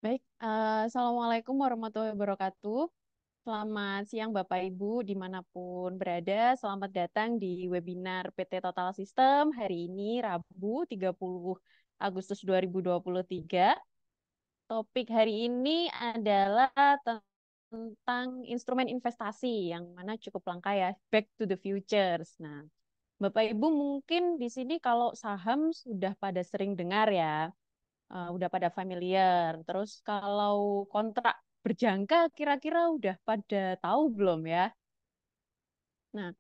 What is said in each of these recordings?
Baik, Assalamualaikum warahmatullahi wabarakatuh. Selamat siang Bapak Ibu dimanapun berada. Selamat datang di webinar PT Total System hari ini Rabu 30 Agustus 2023. Topik hari ini adalah tentang instrumen investasi yang mana cukup langka ya, Back to the Futures. Nah, Bapak Ibu mungkin di sini kalau saham sudah pada sering dengar ya, udah pada familiar. Terus kalau kontrak berjangka kira-kira udah pada tahu belum ya? Nah,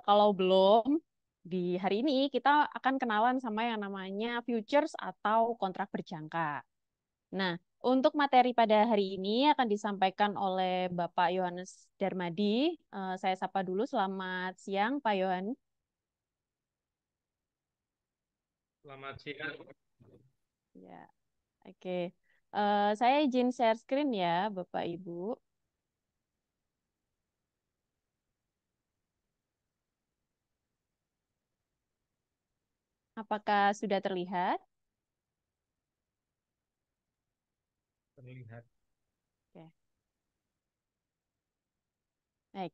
kalau belum, di hari ini kita akan kenalan sama yang namanya futures atau kontrak berjangka. Nah, untuk materi pada hari ini akan disampaikan oleh Bapak Yohanes Darmadi. Saya sapa dulu, selamat siang Pak Yohan. Selamat siang. Ya, oke. Saya izin share screen ya, Bapak Ibu. Apakah sudah terlihat? Terlihat. Oke. Baik.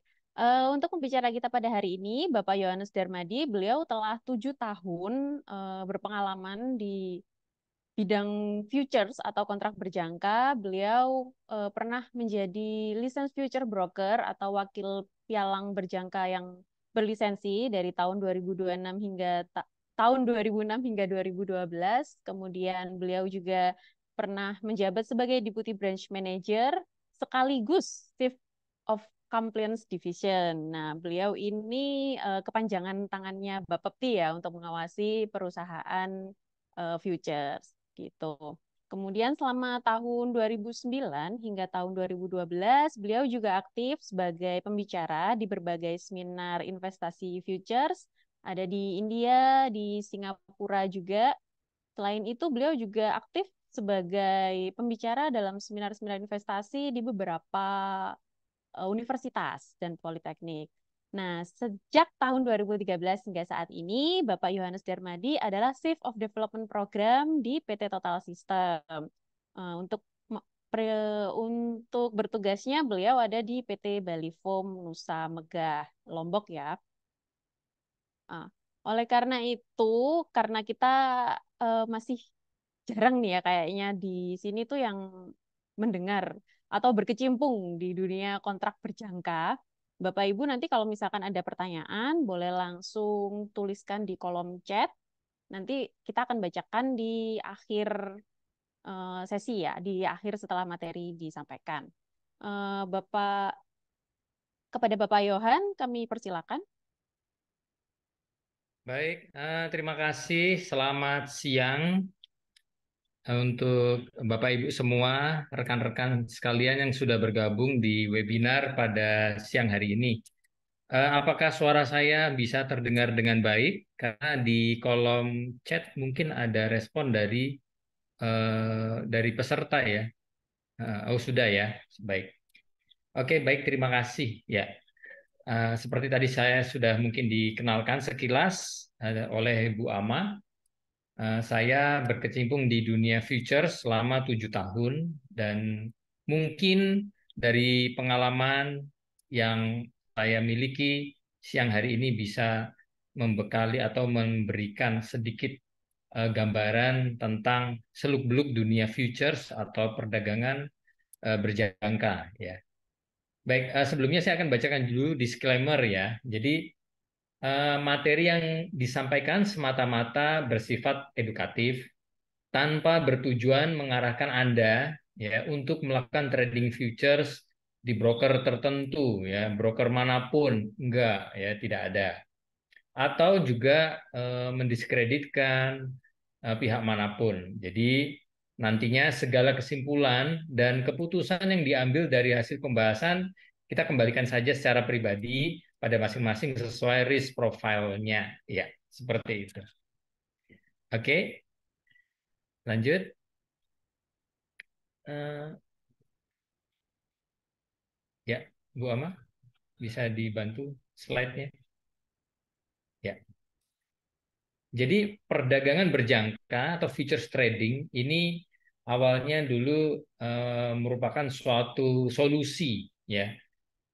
Untuk pembicara kita pada hari ini, Bapak Yohanes Darmadi, beliau telah 7 tahun berpengalaman di bidang futures atau kontrak berjangka. Beliau pernah menjadi license future broker atau wakil pialang berjangka yang berlisensi dari tahun 2026 hingga tahun 2006 hingga 2012. Kemudian beliau juga pernah menjabat sebagai Deputy Branch Manager sekaligus Chief of Compliance Division. Nah, beliau ini kepanjangan tangannya Bapepti ya untuk mengawasi perusahaan futures gitu. Kemudian selama tahun 2009 hingga tahun 2012, beliau juga aktif sebagai pembicara di berbagai seminar investasi futures, ada di India, di Singapura juga. Selain itu, beliau juga aktif sebagai pembicara dalam seminar-seminar investasi di beberapa universitas dan politeknik. Nah, sejak tahun 2013 hingga saat ini, Bapak Yohanes Darmadi adalah Chief of Development Program di PT Total System. Untuk untuk bertugasnya beliau ada di PT Bali Foam Nusa Megah Lombok ya. Ah, oleh karena itu, karena kita masih jarang nih ya kayaknya di sini tuh yang mendengar atau berkecimpung di dunia kontrak berjangka. Bapak Ibu nanti kalau misalkan ada pertanyaan, boleh langsung tuliskan di kolom chat. Nanti kita akan bacakan di akhir sesi ya, di akhir setelah materi disampaikan. Bapak kepada Bapak Yohan, kami persilakan. Baik, terima kasih. Selamat siang untuk Bapak Ibu semua, rekan-rekan sekalian yang sudah bergabung di webinar pada siang hari ini. Apakah suara saya bisa terdengar dengan baik? Karena di kolom chat mungkin ada respon dari peserta ya. Oh sudah ya, baik. Oke, baik, terima kasih ya. Seperti tadi saya sudah mungkin dikenalkan sekilas oleh Bu Ama, saya berkecimpung di dunia futures selama 7 tahun dan mungkin dari pengalaman yang saya miliki siang hari ini bisa membekali atau memberikan sedikit gambaran tentang seluk-beluk dunia futures atau perdagangan berjangka ya. Baik, sebelumnya saya akan bacakan dulu disclaimer ya. Jadi materi yang disampaikan semata-mata bersifat edukatif tanpa bertujuan mengarahkan Anda ya untuk melakukan trading futures di broker tertentu ya, broker manapun, enggak ya, tidak ada. Atau juga mendiskreditkan pihak manapun. Jadi nantinya segala kesimpulan dan keputusan yang diambil dari hasil pembahasan kita kembalikan saja secara pribadi pada masing-masing sesuai risk profile-nya. Ya, seperti itu. Oke, lanjut. Eh, ya, Bu Ama, bisa dibantu slide-nya. Ya. Jadi perdagangan berjangka atau futures trading ini awalnya dulu merupakan suatu solusi ya.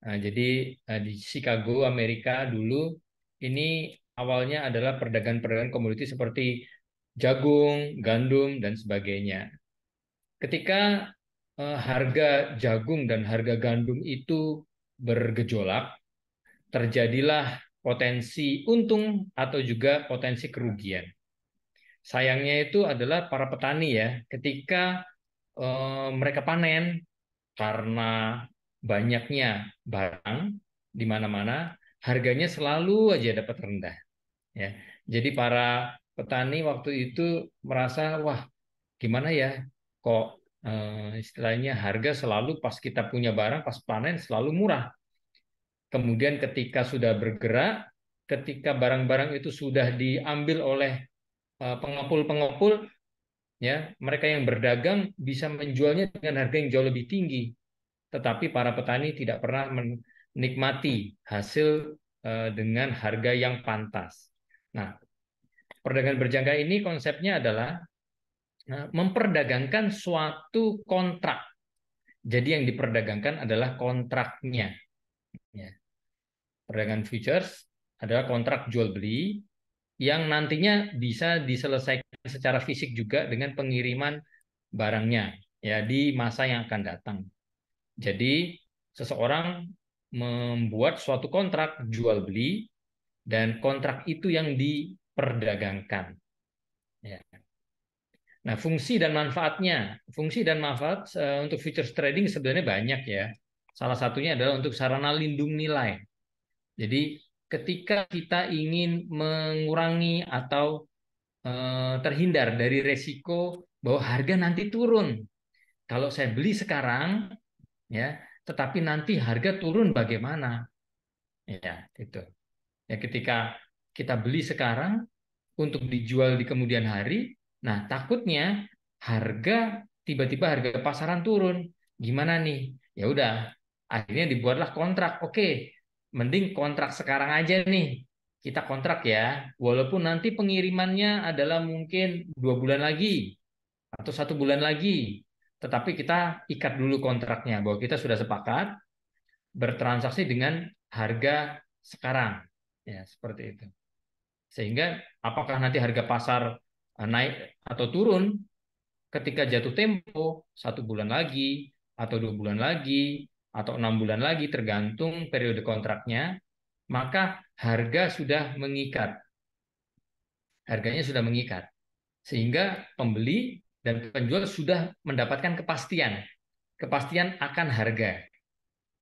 Nah, jadi di Chicago, Amerika dulu ini awalnya adalah perdagangan-perdagangan komoditi seperti jagung, gandum, dan sebagainya. Ketika harga jagung dan harga gandum itu bergejolak, terjadilah potensi untung atau juga potensi kerugian. Sayangnya itu adalah para petani ya, ketika mereka panen karena banyaknya barang di mana-mana, harganya selalu aja dapat rendah ya. Jadi para petani waktu itu merasa, wah gimana ya, kok istilahnya harga selalu pas kita punya barang, pas panen selalu murah. Kemudian ketika sudah bergerak, ketika barang-barang itu sudah diambil oleh pengepul-pengepul, ya mereka yang berdagang bisa menjualnya dengan harga yang jauh lebih tinggi. Tetapi para petani tidak pernah menikmati hasil dengan harga yang pantas. Nah, perdagangan berjangka ini konsepnya adalah memperdagangkan suatu kontrak. Jadi yang diperdagangkan adalah kontraknya. Ya. Perdagangan futures adalah kontrak jual beli yang nantinya bisa diselesaikan secara fisik juga dengan pengiriman barangnya ya di masa yang akan datang. Jadi seseorang membuat suatu kontrak jual beli dan kontrak itu yang diperdagangkan. Ya. Nah, fungsi dan manfaat untuk futures trading sebenarnya banyak ya. Salah satunya adalah untuk sarana lindung nilai. Jadi ketika kita ingin mengurangi atau terhindar dari resiko bahwa harga nanti turun. Kalau saya beli sekarang, ya, tetapi nanti harga turun bagaimana? Ya, itu. Ya, ketika kita beli sekarang untuk dijual di kemudian hari, nah takutnya tiba-tiba harga pasaran turun. Gimana nih? Ya udah, akhirnya dibuatlah kontrak. Oke, mending kontrak sekarang aja nih. Kita kontrak ya, walaupun nanti pengirimannya adalah mungkin 2 bulan lagi atau 1 bulan lagi, tetapi kita ikat dulu kontraknya bahwa kita sudah sepakat bertransaksi dengan harga sekarang, ya seperti itu. Sehingga apakah nanti harga pasar naik atau turun ketika jatuh tempo 1 bulan lagi atau 2 bulan lagi atau 6 bulan lagi tergantung periode kontraknya, maka harganya sudah mengikat sehingga pembeli dan penjual sudah mendapatkan kepastian akan harga.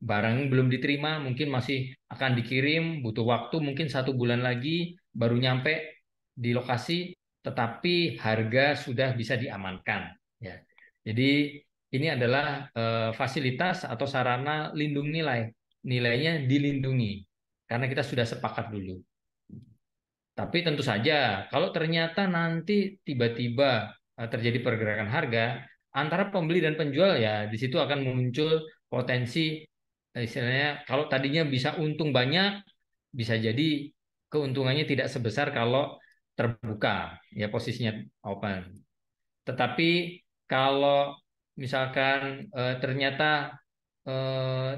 Barang belum diterima, mungkin masih akan dikirim, butuh waktu mungkin 1 bulan lagi baru nyampe di lokasi, tetapi harga sudah bisa diamankan. Ya. Jadi ini adalah fasilitas atau sarana lindung nilai. Nilainya dilindungi karena kita sudah sepakat dulu. Tapi tentu saja, kalau ternyata nanti tiba-tiba terjadi pergerakan harga antara pembeli dan penjual, ya di situ akan muncul potensi istilahnya kalau tadinya bisa untung banyak, bisa jadi keuntungannya tidak sebesar kalau terbuka, ya posisinya open. Tetapi kalau misalkan ternyata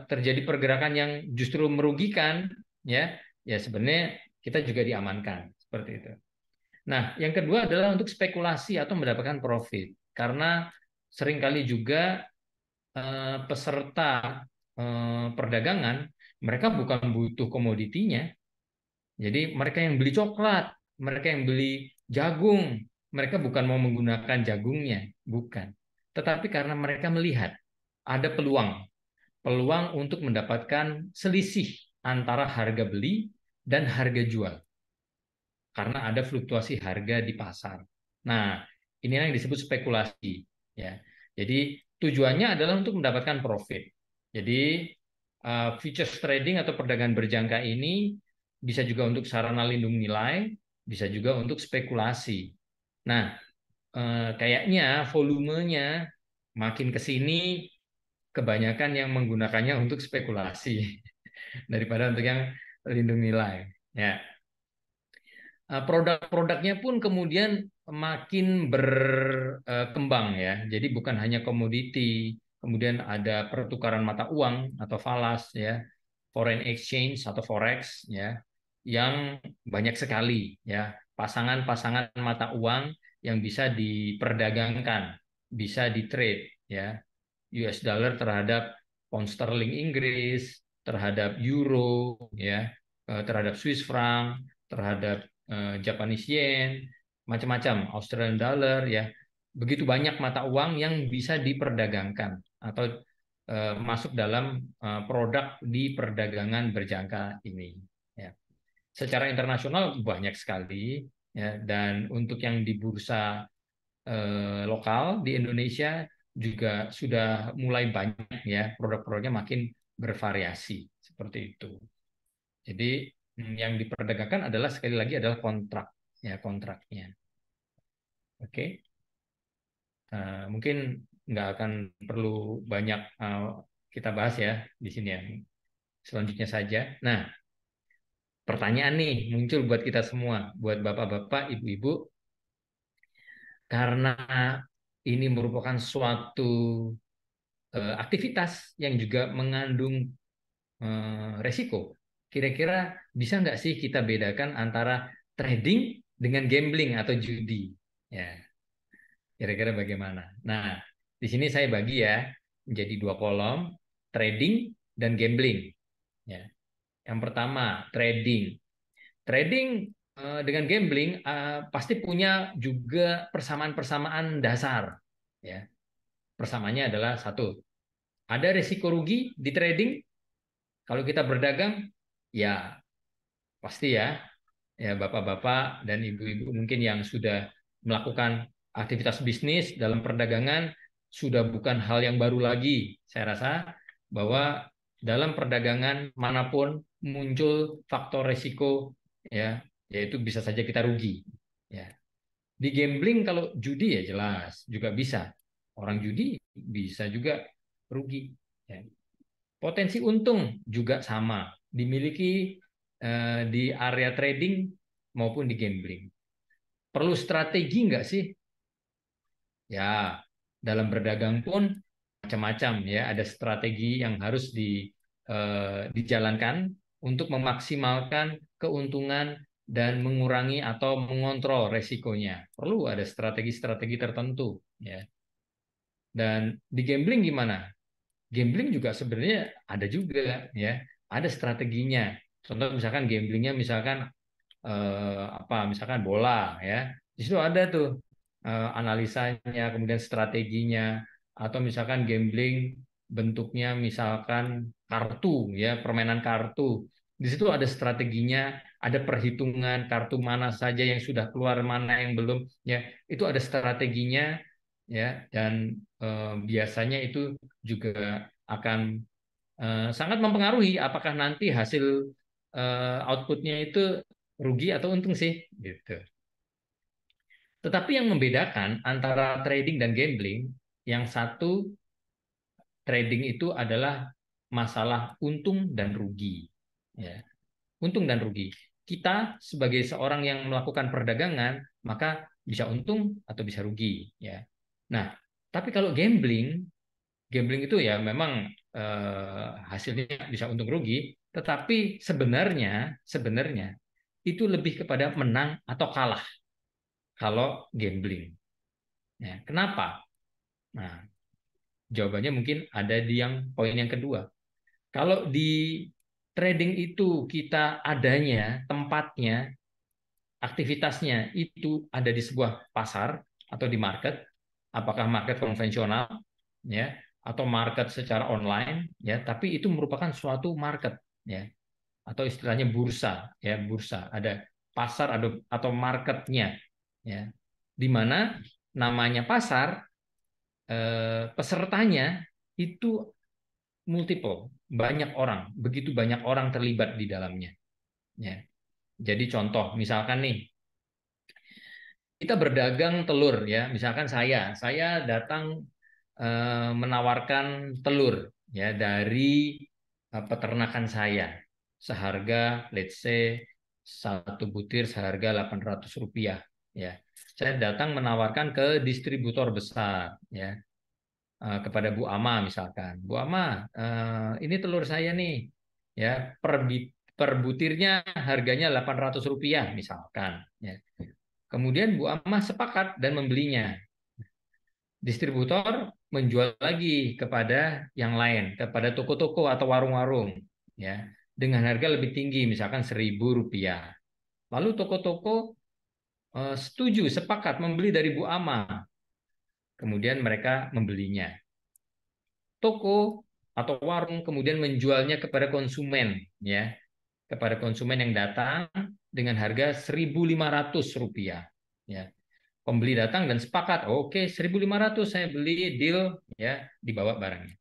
terjadi pergerakan yang justru merugikan, ya sebenarnya kita juga diamankan seperti itu. Nah, yang kedua adalah untuk spekulasi atau mendapatkan profit, karena seringkali juga peserta perdagangan mereka bukan butuh komoditinya, jadi mereka yang beli coklat, mereka yang beli jagung, mereka bukan mau menggunakan jagungnya, bukan, tetapi karena mereka melihat ada peluang untuk mendapatkan selisih antara harga beli dan harga jual karena ada fluktuasi harga di pasar. Nah, ini yang disebut spekulasi ya. Jadi tujuannya adalah untuk mendapatkan profit. Jadi futures trading atau perdagangan berjangka ini bisa juga untuk sarana lindung nilai, bisa juga untuk spekulasi. Nah, kayaknya volumenya makin ke sini kebanyakan yang menggunakannya untuk spekulasi daripada untuk yang lindung nilai. Ya, produk-produknya pun kemudian makin berkembang ya. Jadi bukan hanya komoditi, kemudian ada pertukaran mata uang atau falas ya, foreign exchange atau forex ya, yang banyak sekali ya, pasangan-pasangan mata uang yang bisa diperdagangkan, bisa di trade ya. US dollar terhadap pound sterling Inggris, terhadap euro ya, terhadap Swiss franc, terhadap Japanese yen, macam-macam, Australian dollar ya. Begitu banyak mata uang yang bisa diperdagangkan atau masuk dalam produk di perdagangan berjangka ini ya. Secara internasional banyak sekali ya, dan untuk yang di bursa lokal di Indonesia juga sudah mulai banyak ya, produk-produknya makin bervariasi seperti itu. Jadi yang diperdagangkan adalah sekali lagi adalah kontrak ya, kontraknya. Oke. Mungkin nggak akan perlu banyak kita bahas ya di sini ya. Selanjutnya saja. Nah, pertanyaan nih muncul buat kita semua, buat bapak-bapak, ibu-ibu, karena ini merupakan suatu aktivitas yang juga mengandung resiko. Kira-kira bisa nggak sih kita bedakan antara trading dengan gambling atau judi? Ya, kira-kira bagaimana? Nah, di sini saya bagi ya menjadi dua kolom, trading dan gambling. Ya. Yang pertama, trading. Trading dengan gambling pasti punya juga persamaan-persamaan dasar. Ya. Persamaannya adalah satu, ada risiko rugi di trading. Kalau kita berdagang, ya pasti ya, ya bapak-bapak dan ibu-ibu mungkin yang sudah melakukan aktivitas bisnis dalam perdagangan sudah bukan hal yang baru lagi. Saya rasa bahwa dalam perdagangan manapun muncul faktor risiko ya, yaitu bisa saja kita rugi. Ya. Di gambling kalau judi ya jelas juga bisa. Orang judi bisa juga rugi. Ya. Potensi untung juga sama, dimiliki di area trading maupun di gambling. Perlu strategi nggak sih? Ya, dalam berdagang pun macam-macam ya, ada strategi yang harus dijalankan untuk memaksimalkan keuntungan dan mengurangi atau mengontrol resikonya. Perlu ada strategi-strategi tertentu ya. Dan di gambling gimana? Gambling juga sebenarnya ada juga ya, ada strateginya. Contoh misalkan gamblingnya misalkan misalkan bola ya, di situ ada tuh analisanya, kemudian strateginya, atau misalkan gambling bentuknya misalkan kartu ya, permainan kartu. Di situ ada strateginya, ada perhitungan kartu mana saja yang sudah keluar, mana yang belum ya, itu ada strateginya ya, dan biasanya itu juga akan sangat mempengaruhi apakah nanti hasil outputnya itu rugi atau untung sih gitu. Tetapi yang membedakan antara trading dan gambling, yang satu trading itu adalah masalah untung dan rugi. Ya, untung dan rugi. Kita sebagai seorang yang melakukan perdagangan, maka bisa untung atau bisa rugi. Ya. Nah, tapi kalau gambling, gambling itu ya memang hasilnya bisa untung rugi, tetapi sebenarnya itu lebih kepada menang atau kalah kalau gambling. Ya, kenapa? Nah, jawabannya mungkin ada di yang poin yang kedua. Kalau di trading itu kita adanya tempatnya, aktivitasnya itu ada di sebuah pasar atau di market, apakah market konvensional ya, atau market secara online ya, tapi itu merupakan suatu market ya, atau istilahnya bursa ya, bursa ada pasar atau marketnya ya, di mana namanya pasar, pesertanya itu multiple, banyak orang, begitu banyak orang terlibat di dalamnya ya. Jadi contoh misalkan nih, kita berdagang telur ya, misalkan saya datang menawarkan telur ya dari peternakan saya seharga let's say satu butir seharga Rp800 ya. Saya datang menawarkan ke distributor besar, ya, kepada Bu Ama misalkan. Bu Ama, ini telur saya nih, ya, per butirnya harganya Rp800 misalkan, ya. Kemudian Bu Ama sepakat dan membelinya. Distributor menjual lagi kepada yang lain, kepada toko-toko atau warung-warung, ya, dengan harga lebih tinggi, misalkan Rp1.000. Lalu toko-toko setuju, sepakat membeli dari Bu Ama. Kemudian mereka membelinya. Toko atau warung kemudian menjualnya kepada konsumen, ya, kepada konsumen yang datang dengan harga Rp1.500, ya. Pembeli datang dan sepakat, oke, 1.500 saya beli, deal, ya, dibawa barangnya.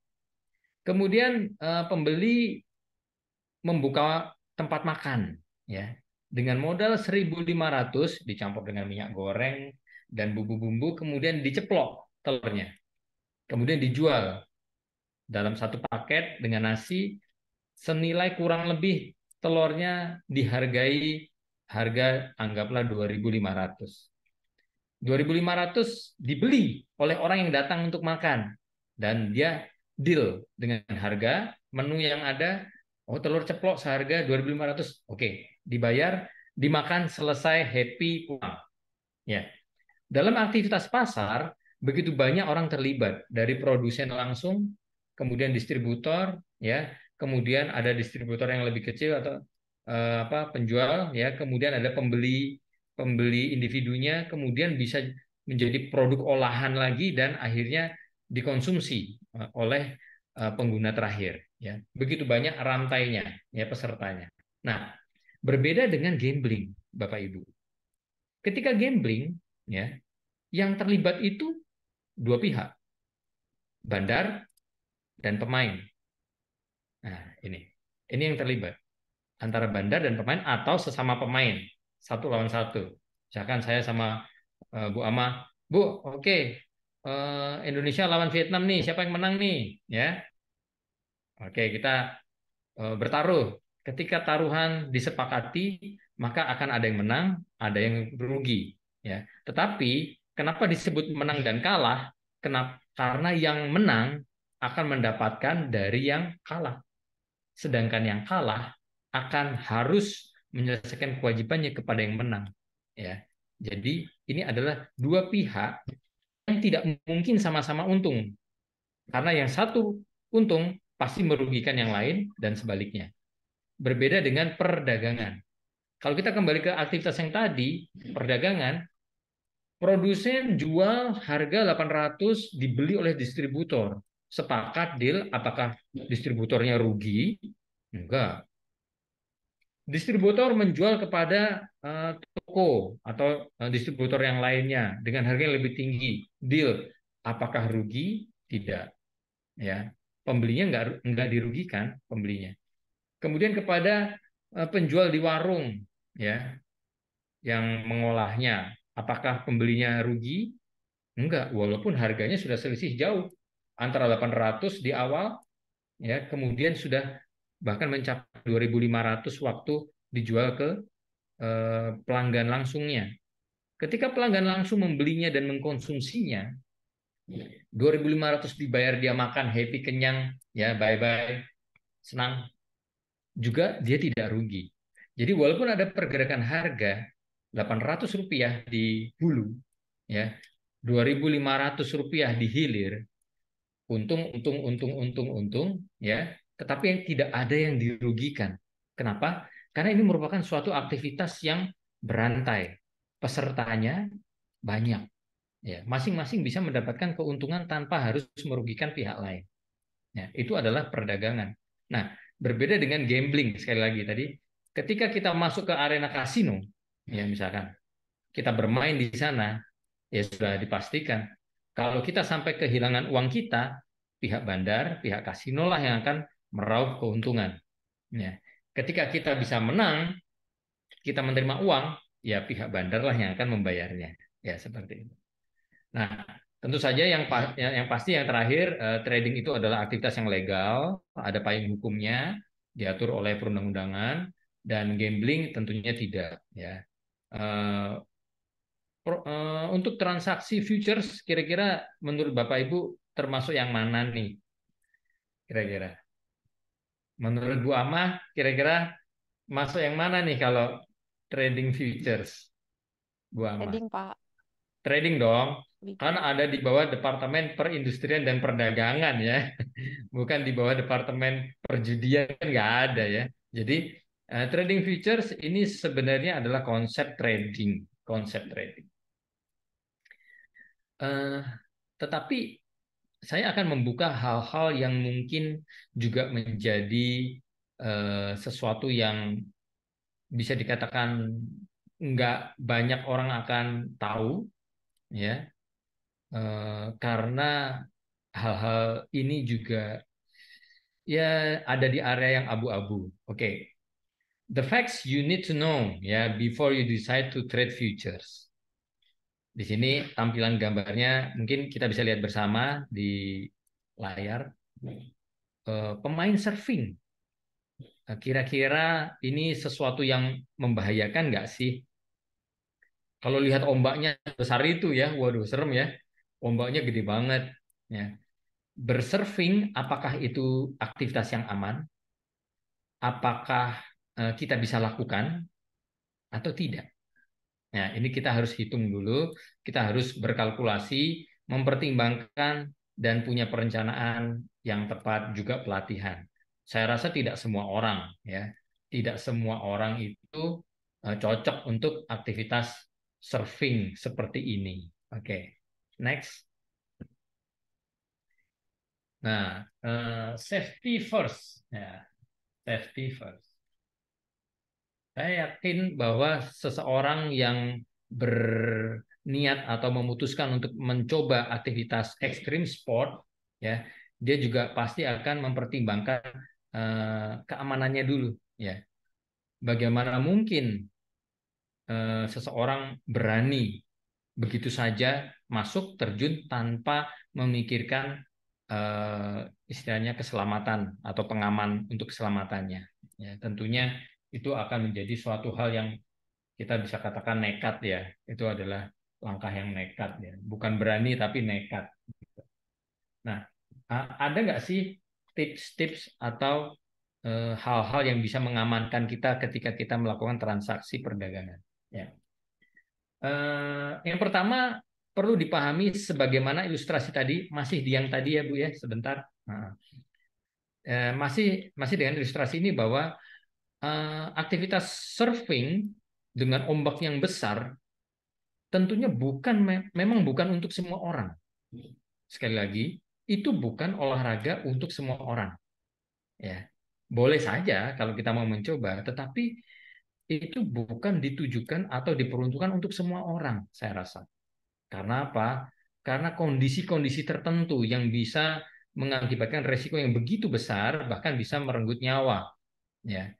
Kemudian pembeli membuka tempat makan, ya, dengan modal 1.500 dicampur dengan minyak goreng dan bumbu-bumbu, kemudian diceplok telurnya, kemudian dijual dalam satu paket dengan nasi senilai kurang lebih telurnya dihargai harga anggaplah 2.500. 2.500 dibeli oleh orang yang datang untuk makan dan dia deal dengan harga menu yang ada. Oh, telur ceplok seharga 2.500. Oke, dibayar, dimakan, selesai, happy, pulang. Ya. Dalam aktivitas pasar, begitu banyak orang terlibat, dari produsen langsung, kemudian distributor, ya, kemudian ada distributor yang lebih kecil atau penjual, ya, kemudian ada pembeli pembeli individunya, kemudian bisa menjadi produk olahan lagi dan akhirnya dikonsumsi oleh pengguna terakhir, ya. Begitu banyak rantainya, ya, pesertanya. Nah, berbeda dengan gambling, Bapak Ibu. Ketika gambling, ya, yang terlibat itu dua pihak, bandar dan pemain. Nah, ini yang terlibat antara bandar dan pemain atau sesama pemain, satu lawan satu. Misalkan saya sama Bu Ama, Bu, oke, Indonesia lawan Vietnam nih, siapa yang menang nih? Ya, oke, kita bertaruh. Ketika taruhan disepakati, maka akan ada yang menang, ada yang rugi. Ya, tetapi kenapa disebut menang dan kalah? Kenapa? Karena yang menang akan mendapatkan dari yang kalah, sedangkan yang kalah akan harus menyelesaikan kewajibannya kepada yang menang. Ya, jadi ini adalah dua pihak yang tidak mungkin sama-sama untung, karena yang satu untung pasti merugikan yang lain dan sebaliknya. Berbeda dengan perdagangan. Kalau kita kembali ke aktivitas yang tadi, perdagangan, produsen jual harga 800 dibeli oleh distributor. Sepakat deal, apakah distributornya rugi? Enggak. Distributor menjual kepada toko atau distributor yang lainnya dengan harga yang lebih tinggi. Deal, apakah rugi? Tidak. Ya, pembelinya enggak dirugikan, pembelinya. Kemudian kepada penjual di warung, ya, yang mengolahnya, apakah pembelinya rugi? Enggak, walaupun harganya sudah selisih jauh antara 800 di awal, ya, kemudian sudah bahkan mencapai 2.500 waktu dijual ke pelanggan langsungnya. Ketika pelanggan langsung membelinya dan mengkonsumsinya, 2.500 dibayar, dia makan happy, kenyang, ya, bye-bye, senang, juga dia tidak rugi. Jadi walaupun ada pergerakan harga Rp800 di hulu, ya, Rp2.500 di hilir, untung, ya, tetapi yang tidak ada yang dirugikan. Kenapa? Karena ini merupakan suatu aktivitas yang berantai, pesertanya banyak, ya, masing-masing bisa mendapatkan keuntungan tanpa harus merugikan pihak lain. Ya, itu adalah perdagangan. Nah, berbeda dengan gambling, sekali lagi tadi, ketika kita masuk ke arena kasino, ya, misalkan kita bermain di sana, ya sudah dipastikan kalau kita sampai kehilangan uang kita, pihak bandar, pihak kasino lah yang akan meraup keuntungan. Ya. Ketika kita bisa menang, kita menerima uang, ya pihak bandar lah yang akan membayarnya. Ya, seperti itu. Nah, tentu saja yang pasti yang terakhir, trading itu adalah aktivitas yang legal, ada payung hukumnya, diatur oleh perundang-undangan, dan gambling tentunya tidak, ya. Eh, Untuk transaksi futures kira-kira menurut Bapak Ibu termasuk yang mana nih? Kira-kira. Menurut Bu Amah kira-kira masuk yang mana nih kalau trading futures, Bu Amah? Heading, Pak. Trading dong. Kan Bidang. ada di bawah Departemen Perindustrian dan Perdagangan ya. Bukan di bawah Departemen Perjudian, kan nggak ada ya. Jadi trading futures ini sebenarnya adalah konsep trading, konsep trading. Eh, tetapi saya akan membuka hal-hal yang mungkin juga menjadi sesuatu yang bisa dikatakan nggak banyak orang akan tahu, ya, karena hal-hal ini juga ya ada di area yang abu-abu. Oke, the facts you need to know ya before you decide to trade futures. Di sini tampilan gambarnya mungkin kita bisa lihat bersama di layar. Pemain surfing. Kira-kira ini sesuatu yang membahayakan nggak sih? Kalau lihat ombaknya besar itu ya, waduh serem ya. Ombaknya gede banget. Ya. Bersurfing, apakah itu aktivitas yang aman? Apakah kita bisa lakukan atau tidak? Nah, ini kita harus hitung dulu, kita harus berkalkulasi, mempertimbangkan, dan punya perencanaan yang tepat juga pelatihan. Saya rasa tidak semua orang, ya, tidak semua orang itu cocok untuk aktivitas surfing seperti ini. Oke, next. Nah, safety first, ya, safety first. Saya yakin bahwa seseorang yang berniat atau memutuskan untuk mencoba aktivitas ekstrim sport, ya, dia juga pasti akan mempertimbangkan keamanannya dulu, ya. Bagaimana mungkin seseorang berani begitu saja masuk terjun tanpa memikirkan istilahnya keselamatan atau pengaman untuk keselamatannya. Ya, tentunya itu akan menjadi suatu hal yang kita bisa katakan nekat ya. Itu adalah langkah yang nekat ya. Bukan berani tapi nekat. Nah, ada nggak sih tips-tips atau hal-hal yang bisa mengamankan kita ketika kita melakukan transaksi perdagangan? Ya. Yang pertama perlu dipahami sebagaimana ilustrasi tadi, masih di yang tadi ya Bu ya, sebentar. Nah, masih masih dengan ilustrasi ini bahwa aktivitas surfing dengan ombak yang besar tentunya memang bukan untuk semua orang. Sekali lagi, itu bukan olahraga untuk semua orang. Ya, boleh saja kalau kita mau mencoba, tetapi itu bukan ditujukan atau diperuntukkan untuk semua orang, saya rasa. Karena apa? Karena kondisi-kondisi tertentu yang bisa mengakibatkan resiko yang begitu besar, bahkan bisa merenggut nyawa. Ya,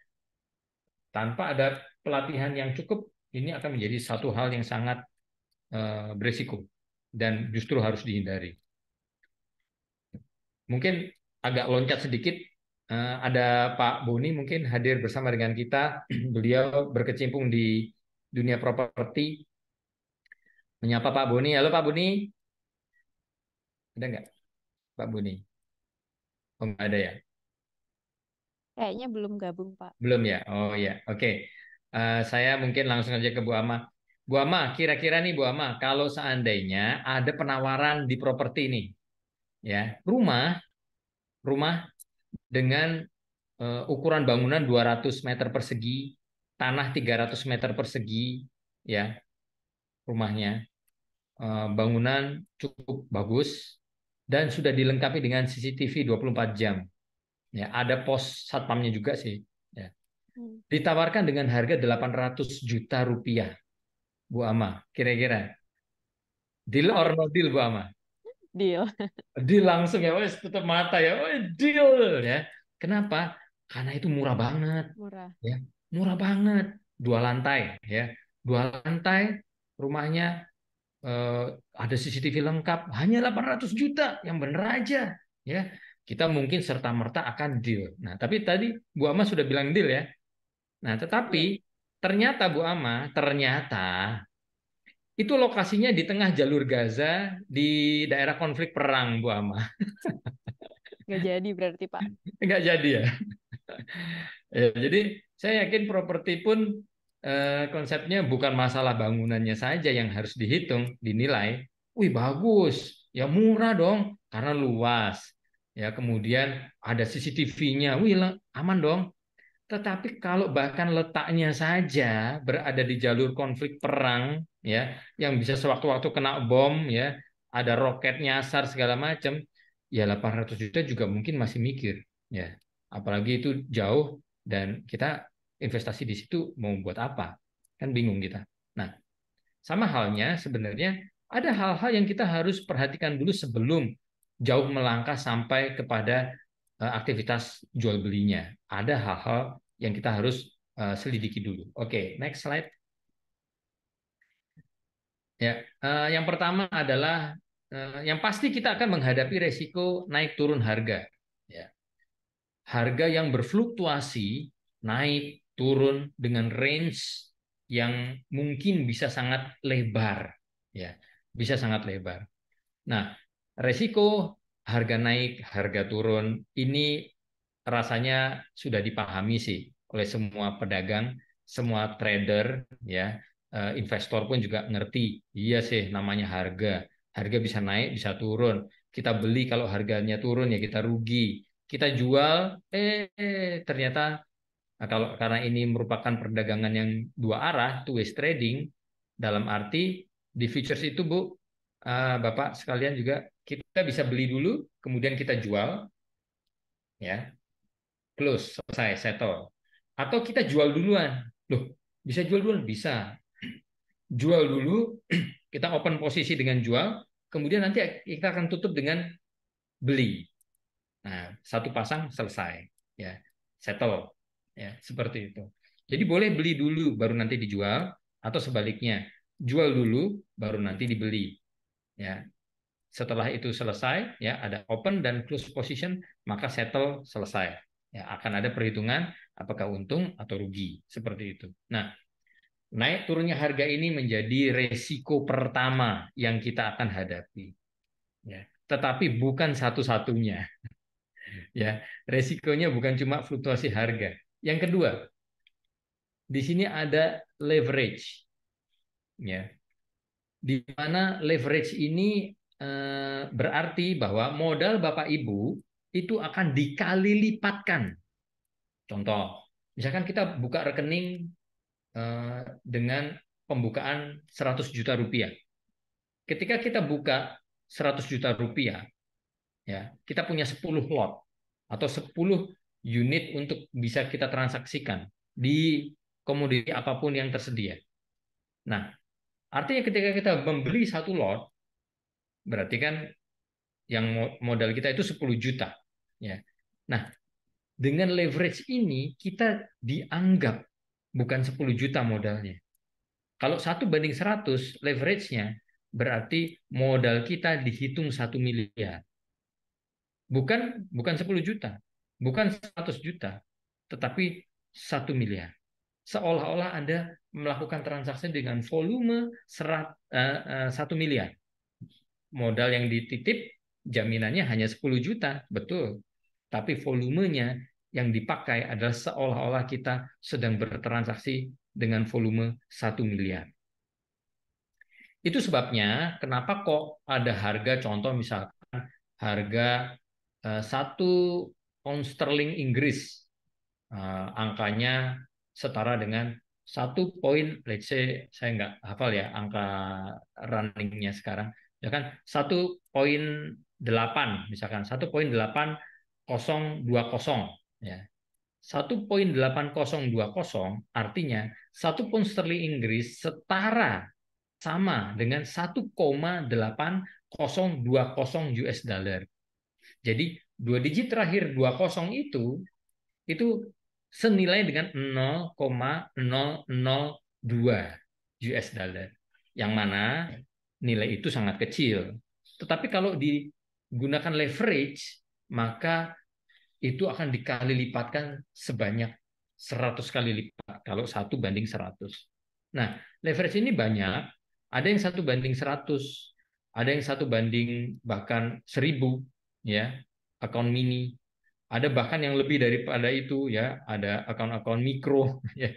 tanpa ada pelatihan yang cukup, ini akan menjadi satu hal yang sangat berisiko dan justru harus dihindari. Mungkin agak loncat sedikit, ada Pak Boni mungkin hadir bersama dengan kita. Beliau berkecimpung di dunia properti. Menyapa Pak Boni. Halo Pak Boni, ada nggak Pak Boni? Oh, nggak ada ya? Kayaknya belum gabung, Pak. Belum ya? Oh ya, oke. Saya mungkin langsung aja ke Bu Ama. Bu Ama, kira-kira nih Bu Ama, kalau seandainya ada penawaran di properti nih, ya, rumah dengan ukuran bangunan 200 meter persegi, tanah 300 meter persegi, ya, rumahnya. Bangunan cukup bagus dan sudah dilengkapi dengan CCTV 24 jam. Ya, ada pos satpamnya juga sih. Ya. Hmm. Ditawarkan dengan harga 800 juta rupiah, Bu Ama. Kira-kira deal or Tertarik. no deal, Bu Ama? Deal. Deal langsung ya, wes tutup mata ya, wes deal ya. Kenapa? Karena itu murah banget, Murah. ya, murah banget. 2 lantai, ya, 2 lantai, rumahnya eh, ada CCTV lengkap, hanya 800 juta, yang bener aja, ya. Kita mungkin serta merta akan deal. Nah, tapi tadi Bu Ama sudah bilang deal ya. Nah, tetapi Deal. ternyata Bu Ama, ternyata itu lokasinya di tengah jalur Gaza di daerah konflik perang, Bu Ama. Nggak jadi berarti, Pak. Nggak jadi ya. Ya, jadi saya yakin properti pun konsepnya bukan masalah bangunannya saja yang harus dihitung, dinilai. Wih bagus, ya murah dong karena luas. Ya kemudian ada CCTV-nya, wih aman dong. Tetapi kalau bahkan letaknya saja berada di jalur konflik perang, ya, yang bisa sewaktu-waktu kena bom, ya, ada roket nyasar segala macam, ya 800 juta juga mungkin masih mikir, ya. Apalagi itu jauh dan kita investasi di situ mau buat apa? Kan bingung kita. Nah, sama halnya sebenarnya ada hal-hal yang kita harus perhatikan dulu sebelum jauh melangkah sampai kepada aktivitas jual belinya. Ada hal-hal yang kita harus selidiki dulu. Oke, next slide. Ya, yang pertama adalah yang pasti kita akan menghadapi resiko naik turun harga. Ya, harga yang berfluktuasi, naik turun dengan range yang mungkin bisa sangat lebar. Ya, bisa sangat lebar. Nah, resiko harga naik, harga turun ini rasanya sudah dipahami sih oleh semua pedagang, semua trader, ya, investor pun juga ngerti. Iya sih, namanya harga. Harga bisa naik, bisa turun. Kita beli kalau harganya turun ya kita rugi. Kita jual, ternyata nah, kalau karena ini merupakan perdagangan yang dua arah, two ways trading, dalam arti di futures itu Bu, Bapak sekalian juga kita bisa beli dulu, kemudian kita jual, ya, close, selesai, settle. Atau kita jual duluan. Loh, bisa jual duluan? Bisa. Jual dulu, kita open posisi dengan jual, kemudian nanti kita akan tutup dengan beli. Nah, satu pasang selesai, ya, settle, ya, seperti itu. Jadi boleh beli dulu, baru nanti dijual, atau sebaliknya, jual dulu, baru nanti dibeli, ya. Setelah itu selesai, ya, ada open dan close position, maka settle selesai. Ya, akan ada perhitungan apakah untung atau rugi, seperti itu. Nah, naik turunnya harga ini menjadi resiko pertama yang kita akan hadapi. Ya, tetapi bukan satu-satunya. Ya, resikonya bukan cuma fluktuasi harga. Yang kedua, di sini ada leverage. Ya, di mana leverage ini berarti bahwa modal Bapak Ibu itu akan dikali lipatkan. Contoh, misalkan kita buka rekening dengan pembukaan 100 juta rupiah. Ketika kita buka 100 juta rupiah, ya, kita punya 10 lot atau 10 unit untuk bisa kita transaksikan di komoditi apapun yang tersedia. Nah, artinya ketika kita membeli satu lot, berarti kan yang modal kita itu 10 juta. Ya. Nah, dengan leverage ini kita dianggap bukan 10 juta modalnya. Kalau 1 banding 100 leverage-nya berarti modal kita dihitung 1 miliar. Bukan 10 juta, bukan 100 juta, tetapi 1 miliar. Seolah-olah Anda melakukan transaksi dengan volume 1 miliar. Modal yang dititip jaminannya hanya 10 juta, betul. Tapi volumenya yang dipakai adalah seolah-olah kita sedang bertransaksi dengan volume 1 miliar. Itu sebabnya kenapa kok ada harga, contoh misalkan harga 1 pound sterling Inggris, angkanya setara dengan 1 poin, let's say saya nggak hafal ya angka runningnya sekarang, ya kan 1,8 misalkan 1,8020 ya. 1,8020 artinya 1 pound sterling Inggris setara sama dengan 1,8020 US dollar. Jadi dua digit terakhir 20 itu senilai dengan 0,002 US dollar. Yang mana nilai itu sangat kecil. Tetapi kalau digunakan leverage, maka itu akan dikali lipatkan sebanyak 100 kali lipat kalau 1 banding 100. Nah, leverage ini banyak. Ada yang 1:100, ada yang 1 banding bahkan 1000, ya, akun mini. Ada bahkan yang lebih daripada itu, ya, ada akun-akun mikro, ya.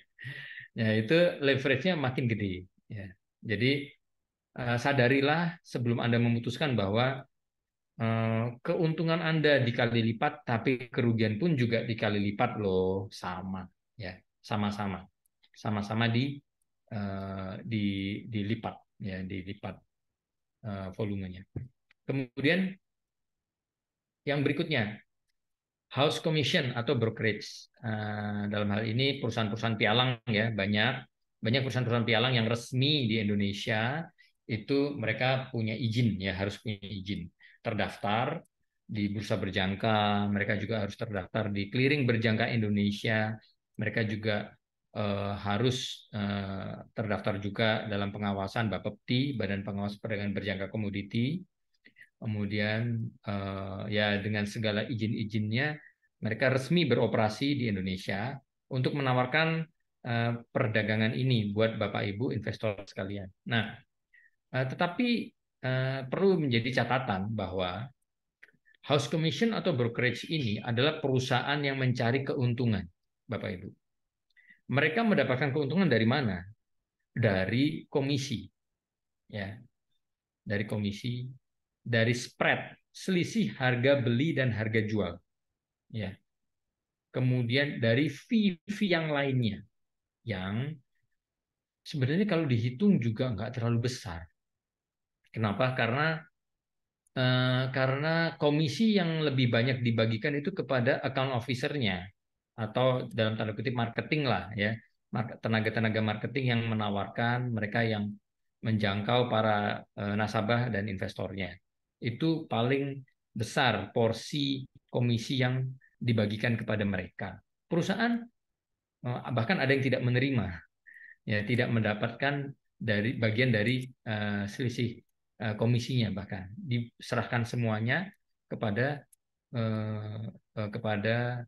Ya, itu leverage-nya makin gede, ya. Jadi sadarilah sebelum Anda memutuskan bahwa keuntungan Anda dikali lipat, tapi kerugian pun juga dikali lipat loh, sama, ya, sama-sama, sama-sama dilipat, ya, dilipat volumenya. Kemudian yang berikutnya, house commission atau brokerage. Dalam hal ini perusahaan-perusahaan pialang, ya, banyak perusahaan-perusahaan pialang yang resmi di Indonesia itu mereka punya izin, ya, harus punya izin terdaftar di bursa berjangka, mereka juga harus terdaftar di clearing berjangka Indonesia, mereka juga harus terdaftar juga dalam pengawasan Bapepti, Badan Pengawas Perdagangan Berjangka Komoditi. Kemudian ya dengan segala izin-izinnya mereka resmi beroperasi di Indonesia untuk menawarkan perdagangan ini buat Bapak Ibu investor sekalian. Nah, tetapi perlu menjadi catatan bahwa house commission atau brokerage ini adalah perusahaan yang mencari keuntungan, Bapak Ibu. Mereka mendapatkan keuntungan dari mana? Dari komisi, ya, dari komisi, dari spread, selisih harga beli dan harga jual, ya. Kemudian dari fee yang lainnya, yang sebenarnya kalau dihitung juga nggak terlalu besar. Kenapa? Karena komisi yang lebih banyak dibagikan itu kepada account officer-nya atau dalam tanda kutip marketing lah, ya, tenaga-tenaga marketing yang menawarkan, mereka yang menjangkau para nasabah dan investornya. Itu paling besar porsi komisi yang dibagikan kepada mereka. Perusahaan bahkan ada yang tidak menerima, ya, tidak mendapatkan dari bagian dari selisih komisinya, bahkan diserahkan semuanya kepada kepada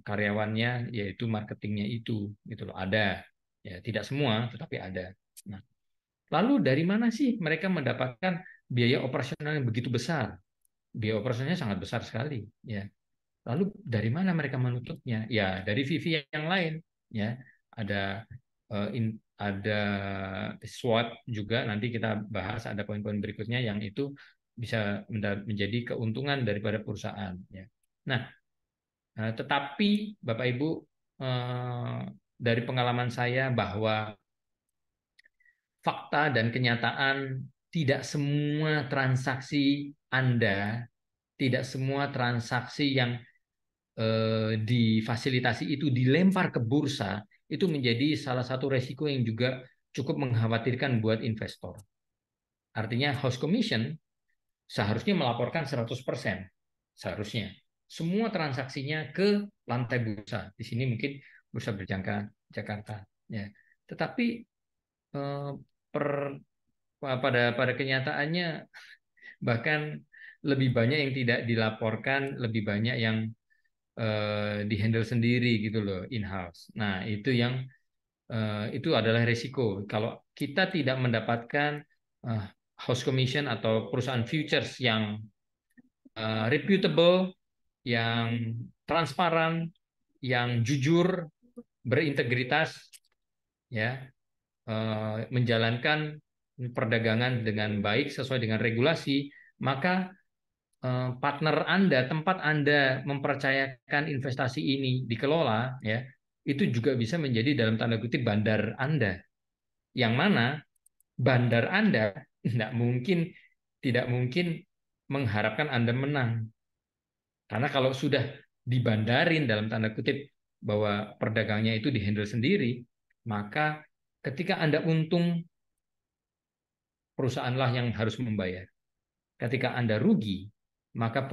karyawannya, yaitu marketingnya itu, gitu loh. Ada, ya, tidak semua tetapi ada. Nah, lalu dari mana sih mereka mendapatkan biaya operasional yang begitu besar? Biaya operasionalnya sangat besar sekali, ya. Lalu dari mana mereka menutupnya? Ya, dari VV yang lain, ya. Ada ada SWOT juga, nanti kita bahas, ada poin-poin berikutnya yang itu bisa menjadi keuntungan daripada perusahaan, ya. Nah, tetapi Bapak Ibu, dari pengalaman saya bahwa fakta dan kenyataan, tidak semua transaksi Anda, tidak semua transaksi yang difasilitasi itu dilempar ke bursa, itu menjadi salah satu resiko yang juga cukup mengkhawatirkan buat investor. Artinya house commission seharusnya melaporkan 100%, seharusnya semua transaksinya ke lantai bursa. Di sini mungkin bursa berjangka Jakarta, ya. Tetapi eh, per pada kenyataannya bahkan lebih banyak yang tidak dilaporkan, lebih banyak yang dihandle sendiri, gitu loh, in-house. Nah, itu adalah risiko kalau kita tidak mendapatkan eh, house commission atau perusahaan futures yang reputable, yang transparan, yang jujur, berintegritas, ya, menjalankan perdagangan dengan baik sesuai dengan regulasi, maka partner Anda, tempat Anda mempercayakan investasi ini dikelola, ya, itu juga bisa menjadi dalam tanda kutip bandar Anda, yang mana bandar Anda tidak mungkin mengharapkan Anda menang, karena kalau sudah dibandarin dalam tanda kutip bahwa perdagangnya itu dihandle sendiri, maka ketika Anda untung, perusahaanlah yang harus membayar. Ketika Anda rugi, maka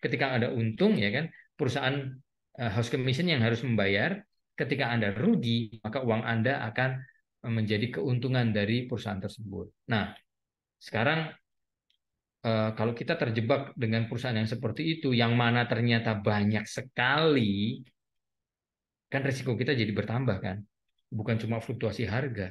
ketika Anda untung, ya kan, perusahaan house commission yang harus membayar. Ketika Anda rugi, maka uang Anda akan menjadi keuntungan dari perusahaan tersebut. Nah, sekarang kalau kita terjebak dengan perusahaan yang seperti itu, yang mana ternyata banyak sekali, kan risiko kita jadi bertambah, kan? Bukan cuma fluktuasi harga,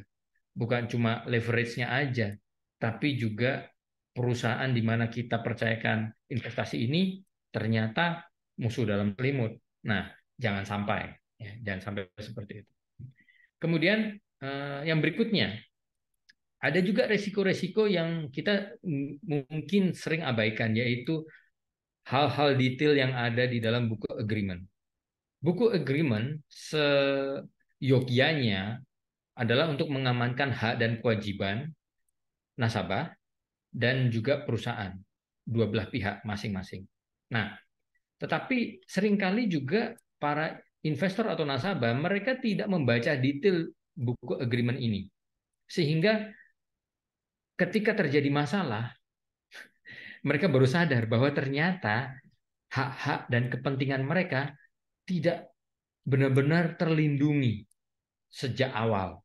bukan cuma leverage-nya aja, tapi juga perusahaan di mana kita percayakan investasi ini ternyata musuh dalam selimut. Nah, jangan sampai, ya, jangan sampai seperti itu. Kemudian yang berikutnya, ada juga resiko-resiko yang kita mungkin sering abaikan, yaitu hal-hal detail yang ada di dalam buku agreement. Buku agreement seyogyanya adalah untuk mengamankan hak dan kewajiban nasabah dan juga perusahaan, dua belah pihak masing-masing. Nah, tetapi seringkali juga para investor atau nasabah mereka tidak membaca detail buku agreement ini. Sehingga ketika terjadi masalah, mereka baru sadar bahwa ternyata hak-hak dan kepentingan mereka tidak benar-benar terlindungi sejak awal.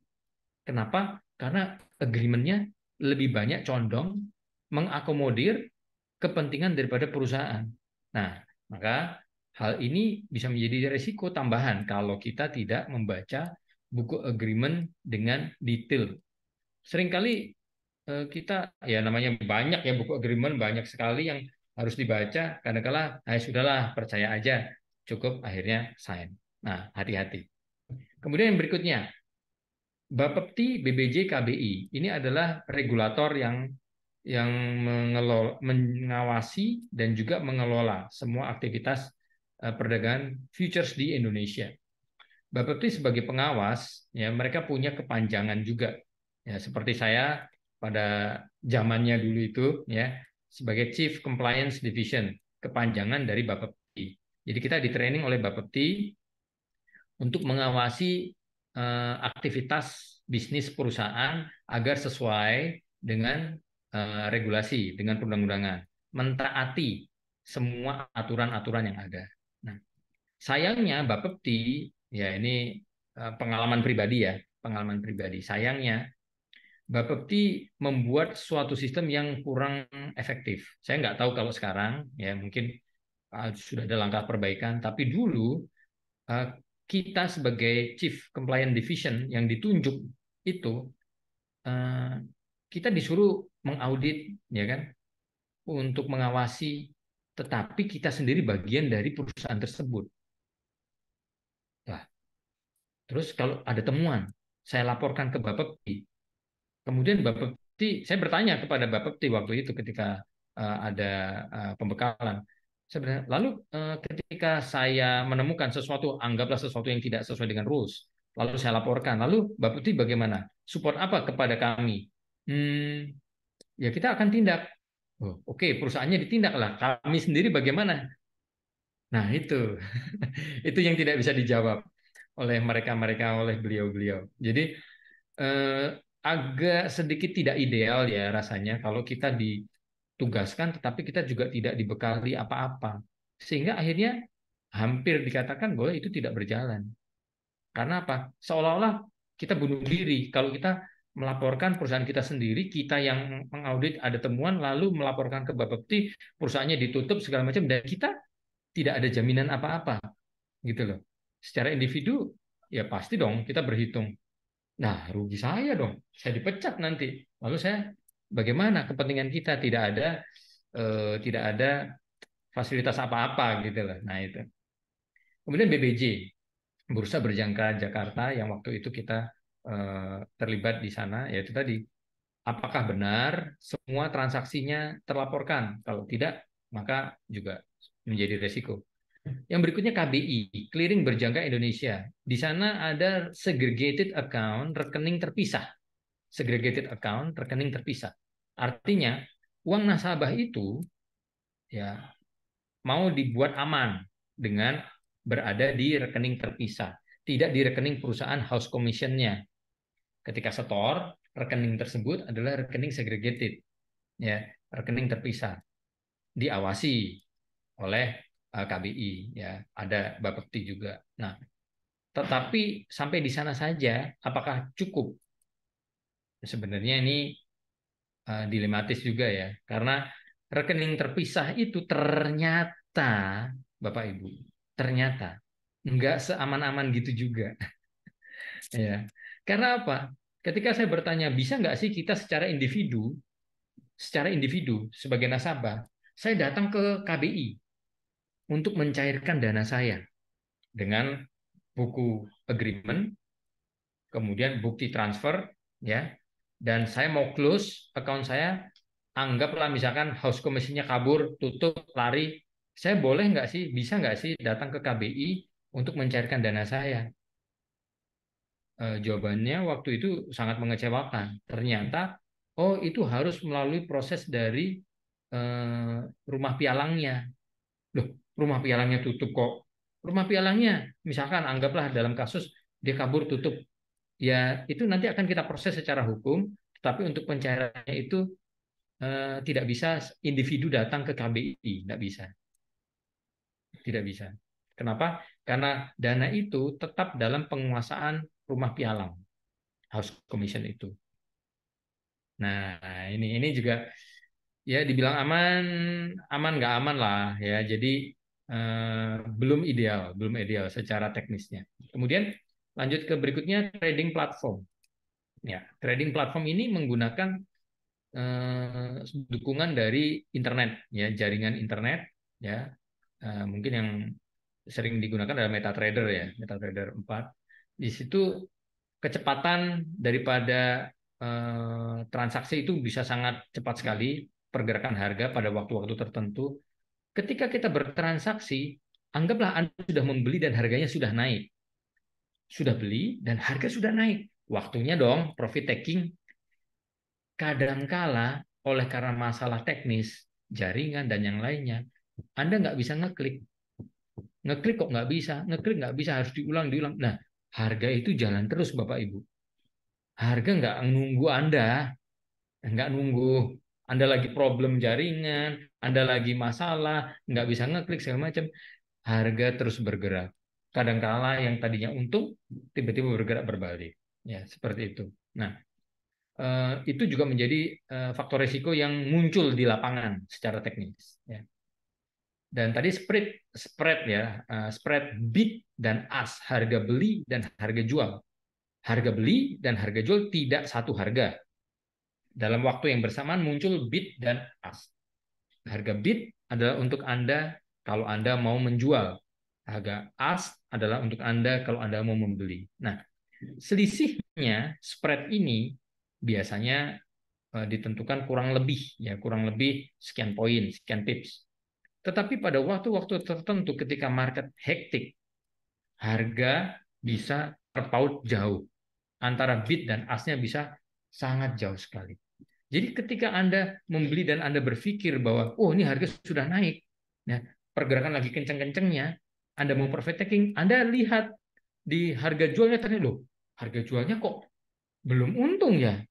Kenapa? Karena agreement-nya lebih banyak condong mengakomodir kepentingan daripada perusahaan. Nah, maka hal ini bisa menjadi risiko tambahan kalau kita tidak membaca buku agreement dengan detail. Seringkali kita, ya namanya banyak ya buku agreement, banyak sekali yang harus dibaca. Kadang-kala, sudahlah percaya aja, cukup akhirnya sign. Nah, hati-hati. Kemudian yang berikutnya, Bapepti, BBJ, KBI ini adalah regulator yang mengawasi dan juga mengelola semua aktivitas perdagangan futures di Indonesia. Bapepti sebagai pengawas, ya mereka punya kepanjangan juga. Ya, seperti saya pada zamannya dulu itu, ya sebagai Chief Compliance Division, kepanjangan dari Bapepti. Jadi kita di training oleh Bapepti untuk mengawasi aktivitas bisnis perusahaan agar sesuai dengan regulasi, dengan perundang-undangan, mentaati semua aturan-aturan yang ada. Nah, sayangnya Bapepti, ya ini pengalaman pribadi ya, pengalaman pribadi. Sayangnya Bapepti membuat suatu sistem yang kurang efektif. Saya nggak tahu kalau sekarang, ya mungkin sudah ada langkah perbaikan, tapi dulu uh, kita sebagai Chief Compliance Division yang ditunjuk itu uh, kita disuruh mengaudit, ya kan, untuk mengawasi, tetapi kita sendiri bagian dari perusahaan tersebut. Nah, terus kalau ada temuan, saya laporkan ke Bapepti. Kemudian Bapepti, saya bertanya kepada Bapepti waktu itu ketika ada pembekalan. Sebenarnya, lalu ketika saya menemukan sesuatu, anggaplah sesuatu yang tidak sesuai dengan rules, lalu saya laporkan. Lalu Bapepti bagaimana? Support apa kepada kami? Ya kita akan tindak. Oh, oke, perusahaannya ditindaklah. Kami sendiri bagaimana? Nah itu, itu yang tidak bisa dijawab oleh mereka-mereka, oleh beliau-beliau. Jadi eh, agak sedikit tidak ideal ya rasanya kalau kita ditugaskan tetapi kita juga tidak dibekali apa-apa. Sehingga akhirnya hampir dikatakan bahwa itu tidak berjalan. Karena apa? Seolah-olah kita bunuh diri kalau kita melaporkan perusahaan kita sendiri, kita yang mengaudit ada temuan lalu melaporkan ke Bapepti, perusahaannya ditutup segala macam dan kita tidak ada jaminan apa-apa gitu loh. Secara individu ya pasti dong kita berhitung. Nah, rugi saya dong. Saya dipecat nanti. Lalu saya bagaimana kepentingan kita tidak ada fasilitas apa-apa gitu loh. Nah, itu. Kemudian BBJ, Bursa Berjangka Jakarta yang waktu itu kita terlibat di sana, yaitu tadi apakah benar semua transaksinya terlaporkan? Kalau tidak, maka juga menjadi resiko. Yang berikutnya KBI, Clearing Berjangka Indonesia. Di sana ada segregated account, rekening terpisah. Segregated account, rekening terpisah. Artinya, uang nasabah itu ya mau dibuat aman dengan berada di rekening terpisah, tidak di rekening perusahaan house commission-nya. Ketika setor, rekening tersebut adalah rekening segregated, ya, rekening terpisah, diawasi oleh KBI, ya, ada Bapepti juga. Nah, tetapi sampai di sana saja, apakah cukup? Sebenarnya ini dilematis juga ya, karena rekening terpisah itu ternyata, Bapak Ibu, ternyata nggak seaman-aman gitu juga, ya. Karena apa? Ketika saya bertanya, bisa nggak sih kita secara individu sebagai nasabah, saya datang ke KBI untuk mencairkan dana saya dengan buku agreement, kemudian bukti transfer, ya, dan saya mau close account saya, anggaplah misalkan house commission-nya kabur, tutup, lari, saya boleh nggak sih, bisa nggak sih datang ke KBI untuk mencairkan dana saya? Jawabannya waktu itu sangat mengecewakan. Ternyata, oh itu harus melalui proses dari eh, rumah pialangnya. Loh, rumah pialangnya tutup kok. Rumah pialangnya, misalkan anggaplah dalam kasus dia kabur tutup, ya itu nanti akan kita proses secara hukum, tetapi untuk pencairannya itu tidak bisa individu datang ke KBI, tidak bisa, tidak bisa. Kenapa? Karena dana itu tetap dalam penguasaan rumah pialang, house commission itu. Nah, ini juga ya dibilang aman, aman nggak aman lah ya. Jadi belum ideal secara teknisnya. Kemudian lanjut ke berikutnya trading platform. Ya, trading platform ini menggunakan dukungan dari internet, ya jaringan internet, ya. Mungkin yang sering digunakan adalah MetaTrader ya, MetaTrader 4. Di situ kecepatan daripada transaksi itu bisa sangat cepat sekali, pergerakan harga pada waktu-waktu tertentu. Ketika kita bertransaksi, anggaplah Anda sudah membeli dan harganya sudah naik. Sudah beli dan harga sudah naik. Waktunya dong profit taking. Kadangkala oleh karena masalah teknis, jaringan dan yang lainnya, Anda nggak bisa ngeklik. Ngeklik kok nggak bisa, ngeklik nggak bisa, harus diulang, diulang. Nah, harga itu jalan terus Bapak Ibu. Harga nggak nunggu Anda, nggak nunggu Anda lagi problem jaringan, Anda lagi masalah, nggak bisa ngeklik segala macam, harga terus bergerak. Kadangkala yang tadinya untung tiba-tiba bergerak berbalik, ya seperti itu. Nah, itu juga menjadi faktor risiko yang muncul di lapangan secara teknis. Ya. Dan tadi spread ya, spread bid dan ask, harga beli dan harga jual. Harga beli dan harga jual tidak satu harga. Dalam waktu yang bersamaan muncul bid dan ask. Harga bid adalah untuk Anda kalau Anda mau menjual. Harga ask adalah untuk Anda kalau Anda mau membeli. Nah, selisihnya spread ini biasanya ditentukan kurang lebih sekian poin, sekian pips. Tetapi pada waktu-waktu tertentu ketika market hektik, harga bisa terpaut jauh. Antara bid dan ask-nya bisa sangat jauh sekali. Jadi ketika Anda membeli dan Anda berpikir bahwa, oh ini harga sudah naik, ya, pergerakan lagi kenceng-kencengnya, Anda mau profit taking, Anda lihat di harga jualnya tadi, loh, harga jualnya kok belum untung ya?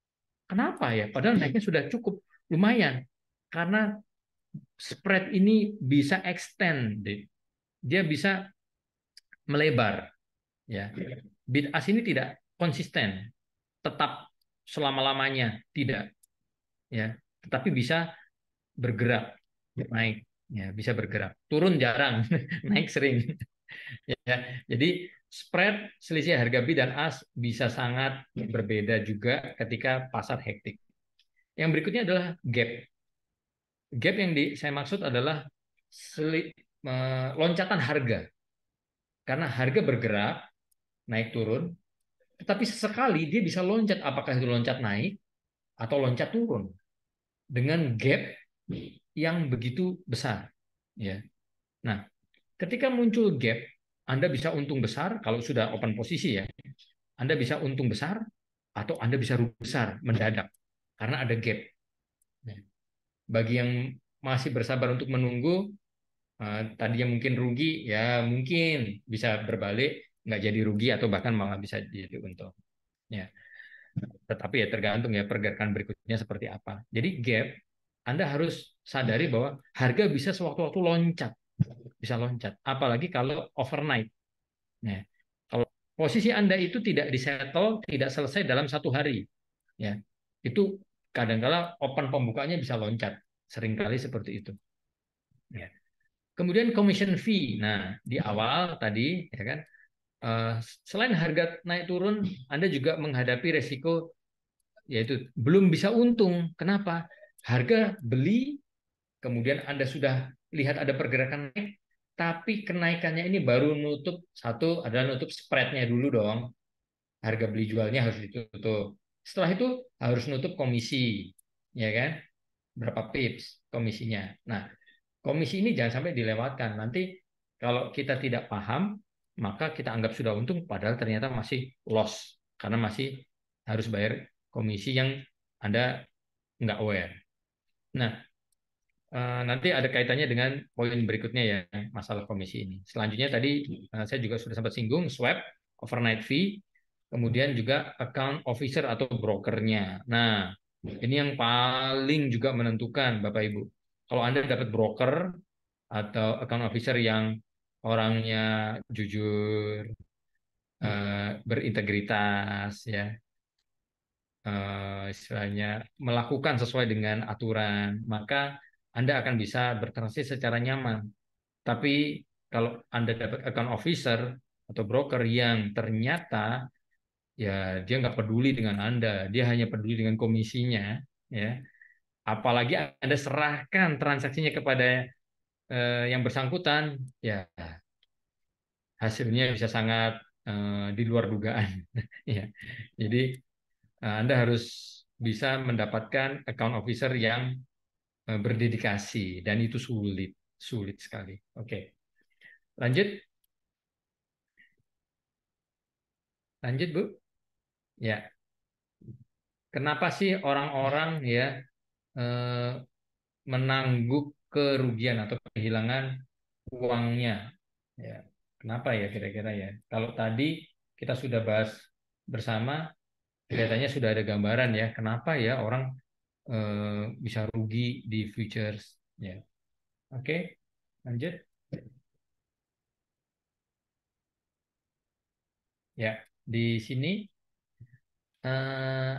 Kenapa ya? Padahal naiknya sudah cukup lumayan. Karena spread ini bisa extend, dia bisa melebar. Ya, bid ask ini tidak konsisten, tetap selama-lamanya tidak, ya, tetapi bisa bergerak naik, ya, bisa bergerak. Turun jarang, naik sering. Ya, jadi spread selisih harga bid dan ask bisa sangat berbeda juga ketika pasar hektik. Yang berikutnya adalah gap. Gap yang saya maksud adalah loncatan harga. Karena harga bergerak, naik turun, tetapi sesekali dia bisa loncat, apakah itu loncat naik atau loncat turun dengan gap yang begitu besar. Ya. Nah, ketika muncul gap, Anda bisa untung besar kalau sudah open posisi ya. Anda bisa untung besar atau Anda bisa rugi besar mendadak karena ada gap. Nah, bagi yang masih bersabar untuk menunggu, tadinya mungkin rugi, ya mungkin bisa berbalik, nggak jadi rugi atau bahkan malah bisa jadi untung. Ya. Tetapi ya tergantung ya pergerakan berikutnya seperti apa. Jadi gap, Anda harus sadari bahwa harga bisa sewaktu-waktu loncat, bisa loncat. Apalagi kalau overnight. Nah, kalau posisi Anda itu tidak disettle, tidak selesai dalam satu hari, ya itu kadang-kala open pembukanya bisa loncat. Seringkali seperti itu. Ya. Kemudian commission fee. Nah, di awal tadi, ya kan, selain harga naik turun, Anda juga menghadapi resiko yaitu belum bisa untung. Kenapa? Harga beli, kemudian Anda sudah lihat ada pergerakan naik, tapi kenaikannya ini baru nutup, satu adalah nutup spreadnya dulu dong. Harga beli jualnya harus ditutup. Setelah itu harus nutup komisi, ya kan? Berapa pips komisinya. Nah, komisi ini jangan sampai dilewatkan. Nanti kalau kita tidak paham, maka kita anggap sudah untung, padahal ternyata masih loss karena masih harus bayar komisi yang Anda nggak aware. Nah, nanti ada kaitannya dengan poin berikutnya ya, masalah komisi ini. Selanjutnya tadi saya juga sudah sempat singgung swap, overnight fee, kemudian juga account officer atau brokernya. Nah, ini yang paling juga menentukan Bapak Ibu. Kalau Anda dapat broker atau account officer yang orangnya jujur, berintegritas, ya, istilahnya melakukan sesuai dengan aturan, maka Anda akan bisa bertransaksi secara nyaman. Tapi kalau Anda dapat account officer atau broker yang ternyata ya dia nggak peduli dengan Anda, dia hanya peduli dengan komisinya, ya. Apalagi Anda serahkan transaksinya kepada yang bersangkutan, ya hasilnya bisa sangat di luar dugaan. Ya. Jadi Anda harus bisa mendapatkan account officer yang berdedikasi dan itu sulit, sulit sekali. Oke, lanjut, lanjut Bu. Ya, kenapa sih orang-orang ya eh, menangguk kerugian atau kehilangan uangnya? Ya, kenapa ya kira-kira ya? Kalau tadi kita sudah bahas bersama, kelihatannya sudah ada gambaran ya, kenapa ya orang bisa rugi di futures. Ya, oke, lanjut. Ya, di sini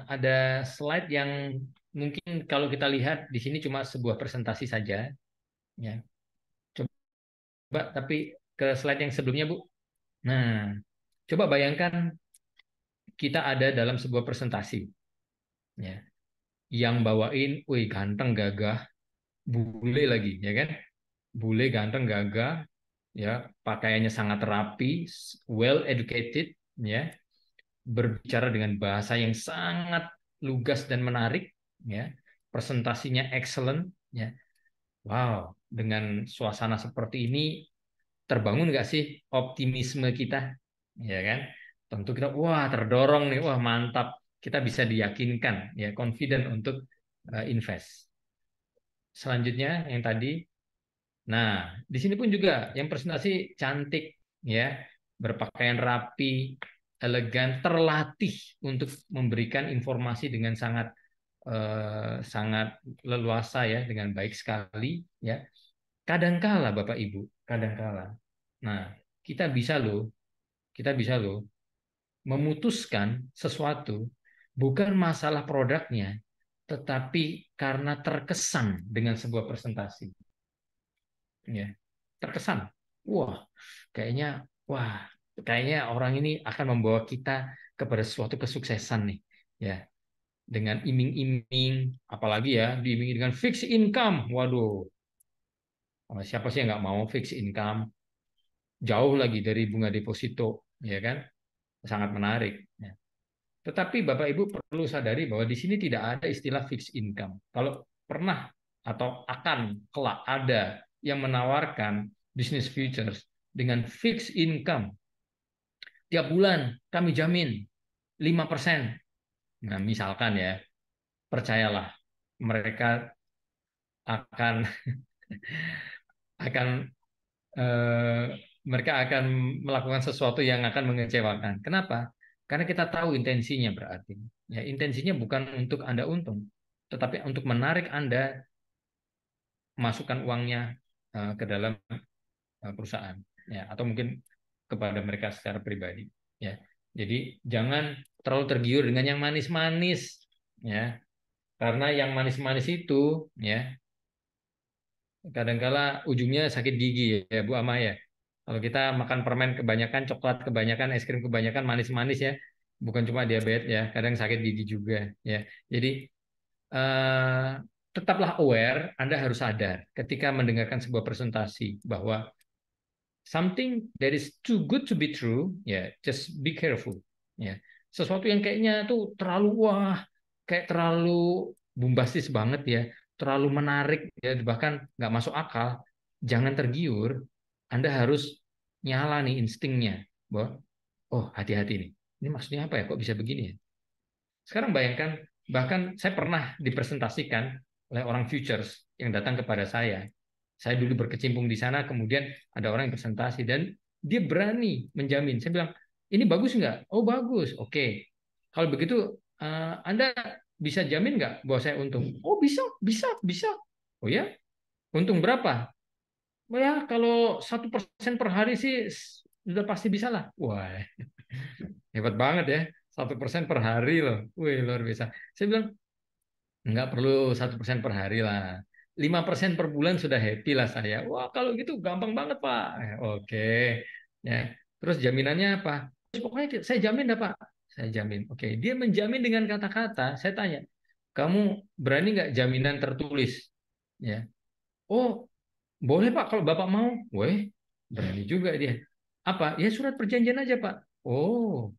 ada slide yang mungkin kalau kita lihat di sini cuma sebuah presentasi saja. Ya, coba tapi ke slide yang sebelumnya, Bu. Nah, coba bayangkan kita ada dalam sebuah presentasi, ya, yang bawain, wih ganteng gagah, bule lagi, ya kan? Bule ganteng gagah, ya, pakaiannya sangat rapi, well educated, ya, berbicara dengan bahasa yang sangat lugas dan menarik, ya, presentasinya excellent, ya. Wow, dengan suasana seperti ini terbangun nggak sih optimisme kita, ya kan? Tentu kita, wah terdorong nih, wah mantap, kita bisa diyakinkan, ya, confident untuk invest. Selanjutnya yang tadi, nah di sini pun juga yang presentasi cantik, ya, berpakaian rapi, elegan, terlatih untuk memberikan informasi dengan sangat sangat leluasa ya, dengan baik sekali, ya. Kadangkala Bapak Ibu, kadangkala. Nah, kita bisa loh, kita bisa loh memutuskan sesuatu bukan masalah produknya, tetapi karena terkesan dengan sebuah presentasi. Ya, terkesan. Wah, kayaknya, wah, kayaknya orang ini akan membawa kita kepada suatu kesuksesan nih. Ya, dengan iming-iming, apalagi ya, diimingi dengan fixed income. Waduh, siapa sih yang nggak mau fixed income? Jauh lagi dari bunga deposito, ya kan? Sangat menarik. Ya. Tetapi Bapak Ibu perlu sadari bahwa di sini tidak ada istilah fixed income. Kalau pernah atau akan kelak ada yang menawarkan bisnis futures dengan fixed income, tiap bulan kami jamin 5%. Nah, misalkan ya, percayalah mereka akan akan eh, mereka akan melakukan sesuatu yang akan mengecewakan. Kenapa? Karena kita tahu intensinya berarti. Ya, intensinya bukan untuk Anda untung, tetapi untuk menarik Anda masukkan uangnya ke dalam perusahaan, ya, atau mungkin kepada mereka secara pribadi. Ya, jadi jangan terlalu tergiur dengan yang manis-manis, ya, karena yang manis-manis itu, ya, kadangkala ujungnya sakit gigi ya Bu Ama ya. Kalau kita makan permen kebanyakan, coklat kebanyakan, es krim kebanyakan, manis-manis ya, bukan cuma diabetes ya, kadang sakit gigi juga ya. Jadi eh, tetaplah aware, Anda harus sadar ketika mendengarkan sebuah presentasi bahwa something that is too good to be true, ya, just be careful. Ya, sesuatu yang kayaknya tuh terlalu wah, kayak terlalu bombastis banget ya, terlalu menarik ya, bahkan nggak masuk akal. Jangan tergiur. Anda harus nyala nih instingnya bahwa oh hati-hati nih. Ini maksudnya apa ya? Kok bisa begini ya? Sekarang bayangkan, bahkan saya pernah dipresentasikan oleh orang futures yang datang kepada saya. Saya dulu berkecimpung di sana, kemudian ada orang yang presentasi dan dia berani menjamin. Saya bilang, ini bagus nggak? Oh bagus, oke. Kalau begitu, Anda bisa jamin nggak bahwa saya untung? Oh bisa, bisa, bisa. Oh ya, untung berapa? Oh ya, kalau 1% per hari sih sudah pasti bisa lah. Wah, hebat banget ya. 1% per hari loh. Wih, luar biasa. Saya bilang, nggak perlu 1% per hari lah. 5% per bulan sudah happy lah saya. Wah, kalau gitu gampang banget, Pak. Oke. Ya. Terus jaminannya apa? Terus pokoknya saya jamin dah, Pak. Saya jamin. Oke. Dia menjamin dengan kata-kata. Saya tanya, kamu berani nggak jaminan tertulis? Ya. Oh, boleh, Pak, kalau Bapak mau. Weh, berani juga dia. Apa? Ya surat perjanjian aja, Pak. Oh,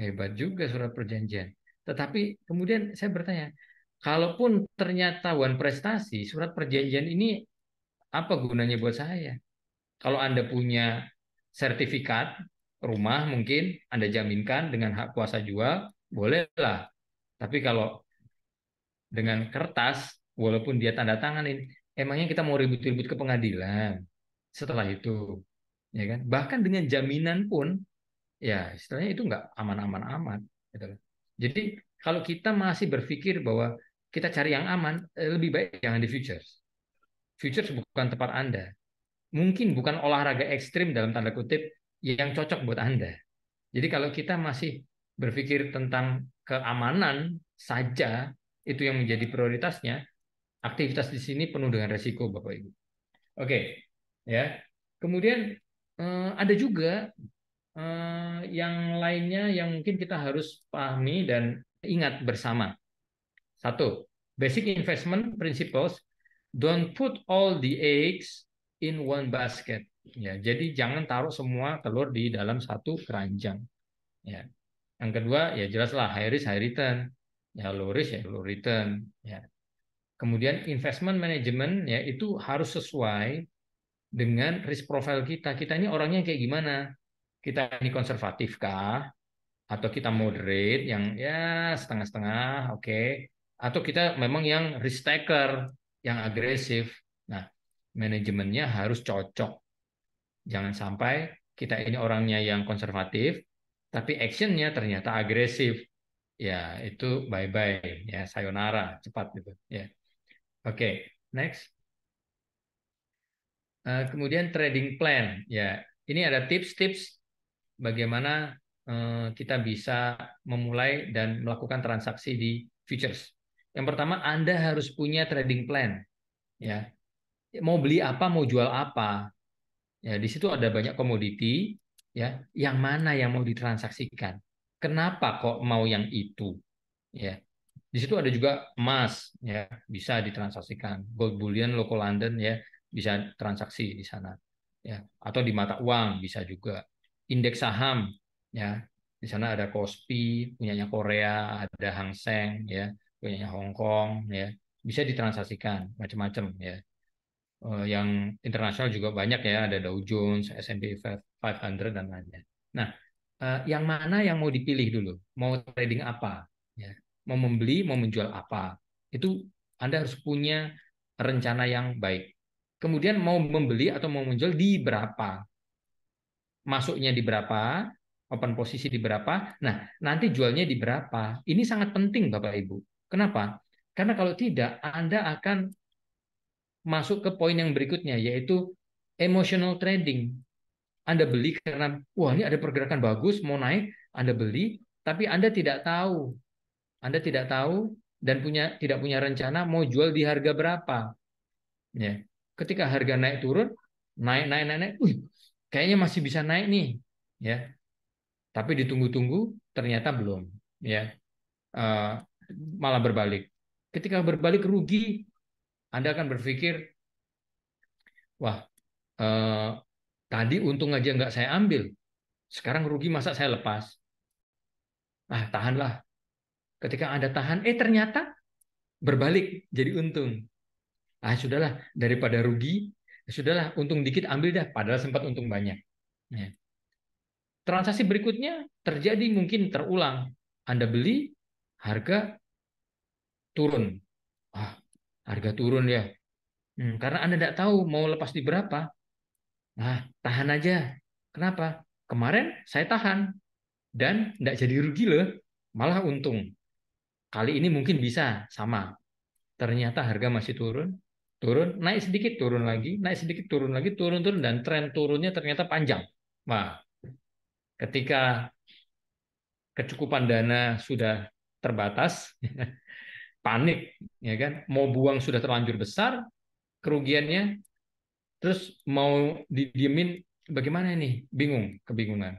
hebat juga surat perjanjian. Tetapi kemudian saya bertanya, kalaupun ternyata wan prestasi, surat perjanjian ini apa gunanya buat saya? Kalau Anda punya sertifikat rumah mungkin Anda jaminkan dengan hak kuasa jual, bolehlah. Tapi kalau dengan kertas, walaupun dia tanda tanganin, emangnya kita mau ribut-ribut ke pengadilan setelah itu, ya kan? Bahkan dengan jaminan pun ya istilahnya itu nggak aman-aman amat gitu loh. Jadi kalau kita masih berpikir bahwa kita cari yang aman, lebih baik jangan di futures. Futures bukan tempat Anda. Mungkin bukan olahraga ekstrim dalam tanda kutip yang cocok buat Anda. Jadi kalau kita masih berpikir tentang keamanan saja, itu yang menjadi prioritasnya, aktivitas di sini penuh dengan resiko, Bapak Ibu. Oke, ya. Kemudian ada juga yang lainnya yang mungkin kita harus pahami dan ingat bersama. Satu, basic investment principles, don't put all the eggs in one basket. Ya, jadi jangan taruh semua telur di dalam satu keranjang. Ya. Yang kedua, ya jelaslah high risk high return. Ya low risk ya low return. Ya. Kemudian investment management ya itu harus sesuai dengan risk profile kita. Kita ini orangnya kayak gimana? Kita ini konservatif kah? Atau kita moderate yang ya setengah-setengah, oke. Atau kita memang yang risk taker, yang agresif. Nah, manajemennya harus cocok. Jangan sampai kita ini orangnya yang konservatif, tapi actionnya ternyata agresif. Ya, itu bye-bye, ya sayonara, cepat gitu. Ya, oke. Next. Kemudian trading plan. Ya, ini ada tips-tips bagaimana kita bisa memulai dan melakukan transaksi di futures. Yang pertama, Anda harus punya trading plan, ya. Mau beli apa, mau jual apa. Ya, di situ ada banyak komoditi, ya. Yang mana yang mau ditransaksikan? Kenapa kok mau yang itu? Ya. Di situ ada juga emas, ya, bisa ditransaksikan. Gold bullion, local London, ya, bisa transaksi di sana, ya. Atau di mata uang bisa juga. Indeks saham, ya, di sana ada Kospi, punyanya Korea, ada Hang Seng, ya, punyanya Hong Kong, ya, bisa ditransaksikan macam-macam, ya. Yang internasional juga banyak ya, ada Dow Jones, S&P 500 dan lainnya. Nah, yang mana yang mau dipilih dulu? Mau trading apa? Ya. Mau membeli, mau menjual apa? Itu Anda harus punya rencana yang baik. Kemudian mau membeli atau mau menjual di berapa? Masuknya di berapa? Open posisi di berapa? Nah, nanti jualnya di berapa? Ini sangat penting Bapak Ibu. Kenapa? Karena kalau tidak, Anda akan masuk ke poin yang berikutnya, yaitu emotional trading. Anda beli karena, wah ini ada pergerakan bagus, mau naik, Anda beli, tapi Anda tidak tahu dan tidak punya rencana mau jual di harga berapa. Ya. Ketika harga naik turun, naik, kayaknya masih bisa naik nih, ya. Tapi ditunggu-tunggu ternyata belum, ya. Eh, Malah berbalik. Ketika berbalik rugi, Anda akan berpikir, wah, eh, tadi untung aja nggak saya ambil, sekarang rugi masa saya lepas? Ah, tahanlah. Ketika Anda tahan, ternyata berbalik jadi untung. Ah, sudahlah, daripada rugi, sudahlah, untung dikit ambil dah, padahal sempat untung banyak. Ya. Transaksi berikutnya terjadi mungkin terulang. Anda beli, harga turun. Ah, harga turun ya. Karena Anda tidak tahu mau lepas di berapa. Nah, tahan aja. Kenapa? Kemarin saya tahan dan tidak jadi rugi loh, malah untung. Kali ini mungkin bisa sama. Ternyata harga masih turun, turun, naik sedikit, turun lagi, naik sedikit, turun lagi, turun, turun, dan tren turunnya ternyata panjang. Wah, ketika kecukupan dana sudah terbatas, panik, ya kan? Mau buang sudah terlanjur besar kerugiannya, terus mau didiemin bagaimana ini? Bingung, kebingungan.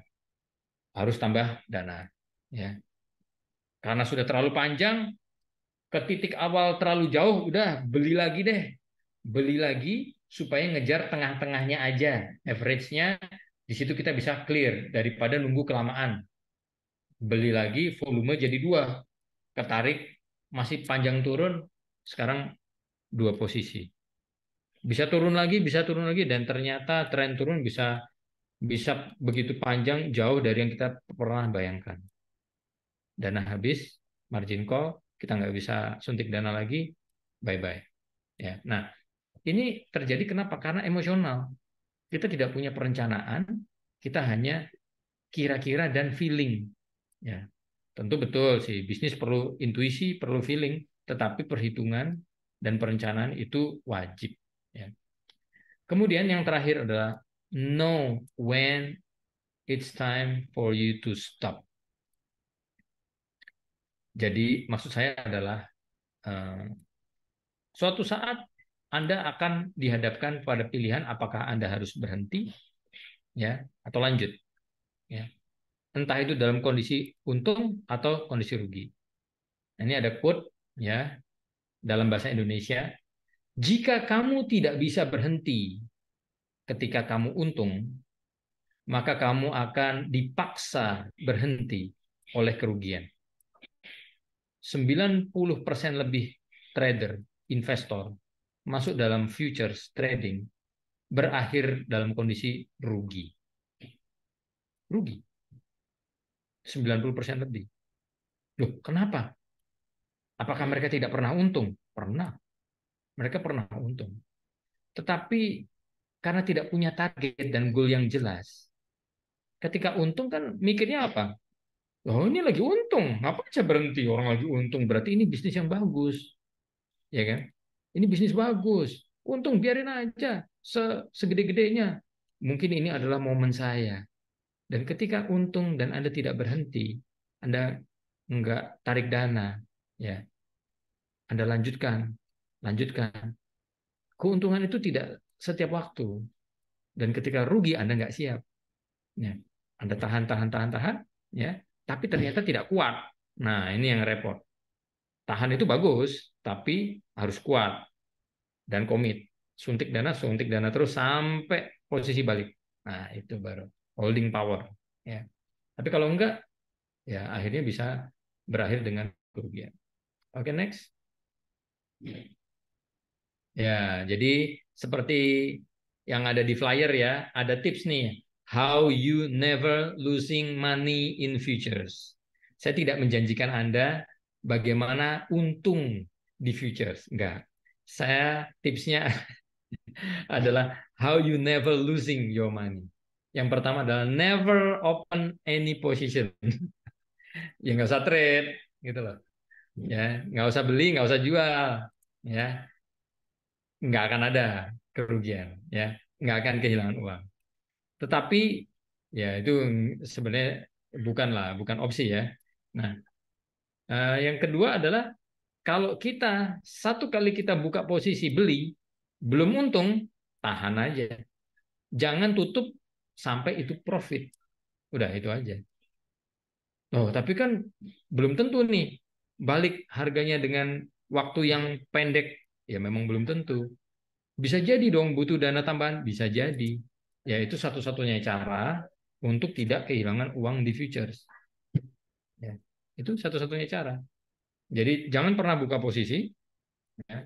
Harus tambah dana, ya. Karena sudah terlalu panjang, ke titik awal terlalu jauh, udah beli lagi deh. Beli lagi supaya ngejar tengah-tengahnya aja. Average-nya di situ kita bisa clear daripada nunggu kelamaan. Beli lagi, volume jadi dua. Ketarik, masih panjang turun, sekarang dua posisi. Bisa turun lagi, dan ternyata tren turun bisa bisa begitu panjang, jauh dari yang kita pernah bayangkan. Dana habis, margin call, kita nggak bisa suntik dana lagi, bye-bye. Ya. Nah, ini terjadi kenapa? Karena emosional. Kita tidak punya perencanaan, kita hanya kira-kira dan feeling. Ya. Tentu betul sih, bisnis perlu intuisi, perlu feeling, tetapi perhitungan dan perencanaan itu wajib. Ya. Kemudian yang terakhir adalah know when it's time for you to stop. Jadi maksud saya adalah eh, suatu saat Anda akan dihadapkan pada pilihan apakah Anda harus berhenti, ya, atau lanjut, ya. Entah itu dalam kondisi untung atau kondisi rugi. Nah, ini ada quote, ya, dalam bahasa Indonesia, jika kamu tidak bisa berhenti ketika kamu untung, maka kamu akan dipaksa berhenti oleh kerugian. 90% lebih trader, investor, masuk dalam futures trading, berakhir dalam kondisi rugi. Rugi. 90% lebih. Loh, kenapa? Apakah mereka tidak pernah untung? Pernah. Mereka pernah untung. Tetapi karena tidak punya target dan goal yang jelas, ketika untung kan mikirnya apa? Oh, ini lagi untung, ngapain saya berhenti? Orang lagi untung, berarti ini bisnis yang bagus, ya kan? Ini bisnis bagus, untung biarin aja segede-gedenya. Mungkin ini adalah momen saya. Dan ketika untung dan Anda tidak berhenti, Anda nggak tarik dana, ya, Anda lanjutkan, lanjutkan. Keuntungan itu tidak setiap waktu. Dan ketika rugi Anda nggak siap. Ya. Anda tahan, tahan, tahan, tahan, ya, tapi ternyata tidak kuat. Nah, ini yang repot. Tahan itu bagus, tapi harus kuat dan komit. Suntik dana terus sampai posisi balik. Nah, itu baru holding power. Ya. Tapi kalau enggak, ya akhirnya bisa berakhir dengan kerugian. Oke, next. Ya, jadi seperti yang ada di flyer ya, ada tips nih. How you never losing money in futures. Saya tidak menjanjikan Anda bagaimana untung di futures. Enggak. Saya tipsnya adalah how you never losing your money. Yang pertama adalah never open any position. Ya nggak usah trade, gitu loh. Ya, nggak usah beli, nggak usah jual. Ya, nggak akan ada kerugian, ya, nggak akan kehilangan uang. Tetapi ya itu sebenarnya bukan opsi ya. Nah, yang kedua adalah kalau kita satu kali kita buka posisi beli belum untung, tahan aja, jangan tutup sampai itu profit. Udah itu aja. Oh, tapi kan belum tentu nih balik harganya dengan waktu yang pendek. Ya memang belum tentu. Bisa jadi dong butuh dana tambahan, bisa jadi. Ya itu satu-satunya cara untuk tidak kehilangan uang di futures. Ya, itu satu-satunya cara. Jadi jangan pernah buka posisi, ya.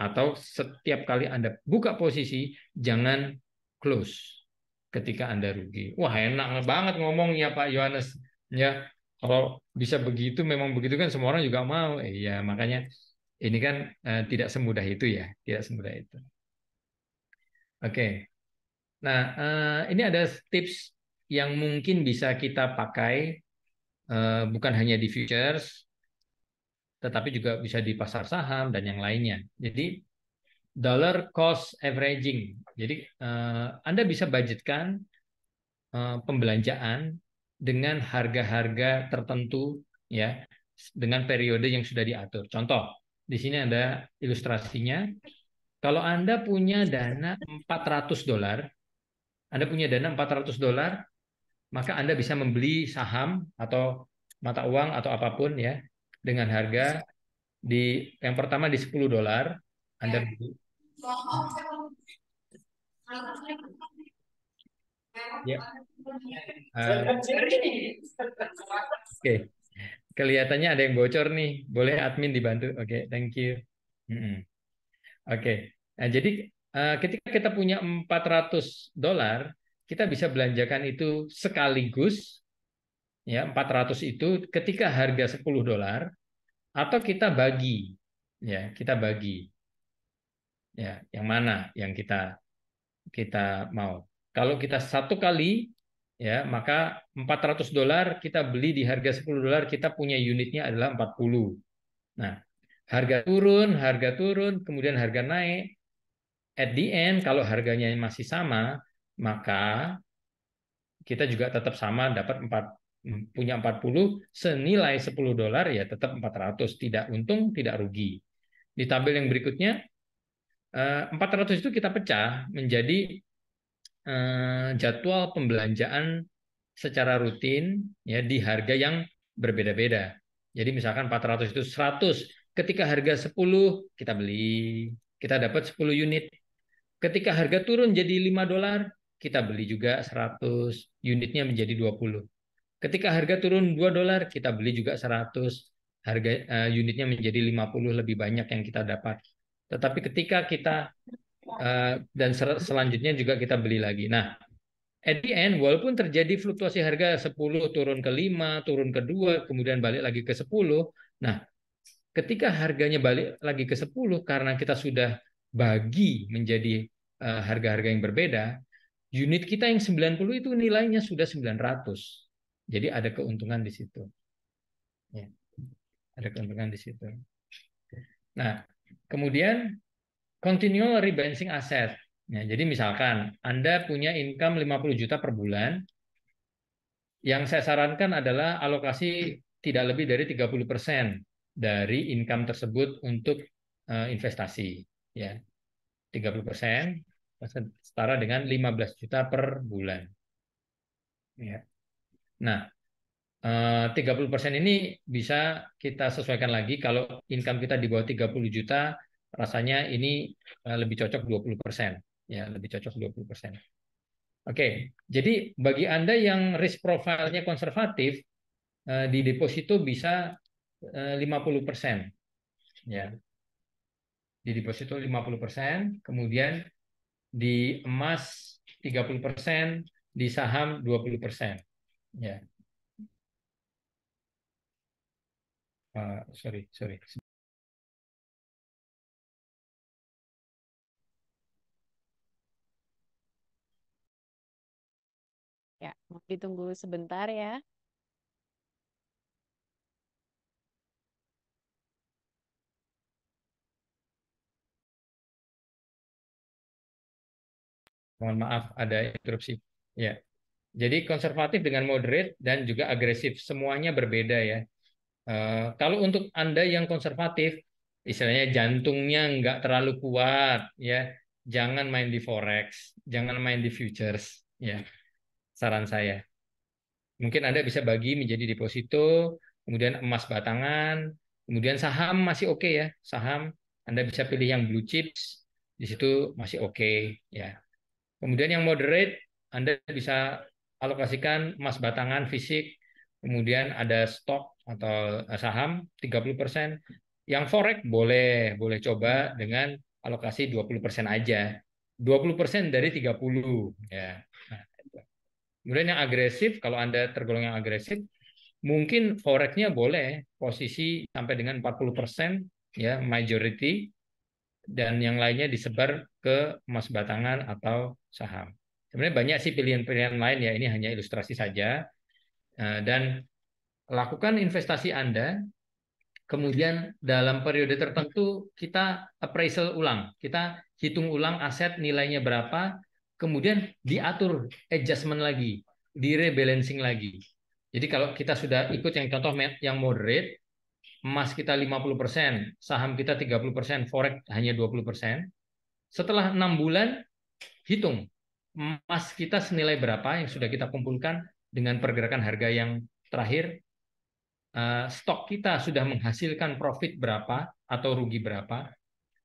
Atau setiap kali Anda buka posisi, jangan close ketika Anda rugi. Wah, enak banget ngomongnya Pak Yohanes. Ya, kalau bisa begitu, memang begitu kan semua orang juga mau. Iya, makanya ini kan tidak semudah itu ya, tidak semudah itu. Oke. Nah, ini ada tips yang mungkin bisa kita pakai, bukan hanya di futures, tetapi juga bisa di pasar saham dan yang lainnya. Jadi dollar cost averaging. Jadi Anda bisa budgetkan pembelanjaan dengan harga-harga tertentu ya, dengan periode yang sudah diatur. Contoh, di sini ada ilustrasinya. Kalau Anda punya dana 400 dolar, Anda punya dana 400 dolar, maka Anda bisa membeli saham atau mata uang atau apapun ya dengan harga di yang pertama di 10 dolar Anda beli. Ya. Oke, kelihatannya ada yang bocor nih. Boleh admin dibantu? Oke, thank you. Mm-mm. Oke. Nah, jadi ketika kita punya 400 dolar, kita bisa belanjakan itu sekaligus ya 400 itu ketika harga 10 dolar atau kita bagi ya, kita bagi ya, yang mana yang kita kita mau. Kalau kita satu kali ya, maka 400 dolar kita beli di harga 10 dolar, kita punya unitnya adalah 40. Nah, harga turun, kemudian harga naik. At the end, kalau harganya masih sama, maka kita juga tetap sama dapat punya 40 senilai 10 dolar ya tetap 400, tidak untung, tidak rugi. Di tabel yang berikutnya 400 itu kita pecah menjadi jadwal pembelanjaan secara rutin ya di harga yang berbeda-beda. Jadi misalkan 400 itu 100, ketika harga 10 kita beli, kita dapat 10 unit. Ketika harga turun jadi 5 dolar, kita beli juga 100, unitnya menjadi 20. Ketika harga turun 2 dolar, kita beli juga 100, harga unitnya menjadi 50, lebih banyak yang kita dapat. Tetapi ketika kita dan selanjutnya juga kita beli lagi. Nah, at the end, walaupun terjadi fluktuasi harga 10 turun ke 5, turun ke 2, kemudian balik lagi ke 10. Nah, ketika harganya balik lagi ke 10 karena kita sudah bagi menjadi harga-harga yang berbeda, unit kita yang 90 itu nilainya sudah 900. Jadi ada keuntungan di situ. Ya, ada keuntungan di situ. Nah, kemudian continual rebalancing aset. Ya, jadi misalkan Anda punya income 50 juta per bulan, yang saya sarankan adalah alokasi tidak lebih dari 30% dari income tersebut untuk investasi. Ya, 30% setara dengan 15 juta per bulan. Ya. Nah, 30% ini bisa kita sesuaikan lagi kalau income kita di bawah 30 juta, rasanya ini lebih cocok 20%. Ya, lebih cocok 20%. Oke, jadi bagi Anda yang risk profile-nya konservatif, di deposito bisa 50%. Ya, di deposito 50%, kemudian di emas 30%, di saham 20%. Ya, sorry, sorry. Ya, mau ditunggu sebentar ya. Mohon maaf ada interupsi. Ya, jadi konservatif dengan moderate dan juga agresif, semuanya berbeda ya. Kalau untuk Anda yang konservatif, istilahnya jantungnya nggak terlalu kuat, ya, jangan main di forex, jangan main di futures, ya, saran saya. Mungkin Anda bisa bagi menjadi deposito, kemudian emas batangan, kemudian saham masih oke ya. Saham Anda bisa pilih yang blue chips, di situ masih oke ya. Kemudian yang moderate Anda bisa alokasikan emas batangan fisik, kemudian ada stok atau saham 30%. Yang forex boleh boleh coba dengan alokasi 20% aja. 20% dari 30 ya. Nah, kemudian yang agresif, kalau Anda tergolong yang agresif, mungkin forex-nya boleh posisi sampai dengan 40% ya, majority, dan yang lainnya disebar ke emas batangan atau saham. Sebenarnya banyak sih pilihan-pilihan lain ya, ini hanya ilustrasi saja. Dan lakukan investasi Anda, kemudian dalam periode tertentu kita appraisal ulang, kita hitung ulang aset nilainya berapa, kemudian diatur adjustment lagi, di rebalancing lagi. Jadi kalau kita sudah ikut yang contoh yang moderate, emas kita 50%, saham kita 30%, forex hanya 20%. Setelah 6 bulan, hitung emas kita senilai berapa yang sudah kita kumpulkan dengan pergerakan harga yang terakhir, stok kita sudah menghasilkan profit berapa atau rugi berapa,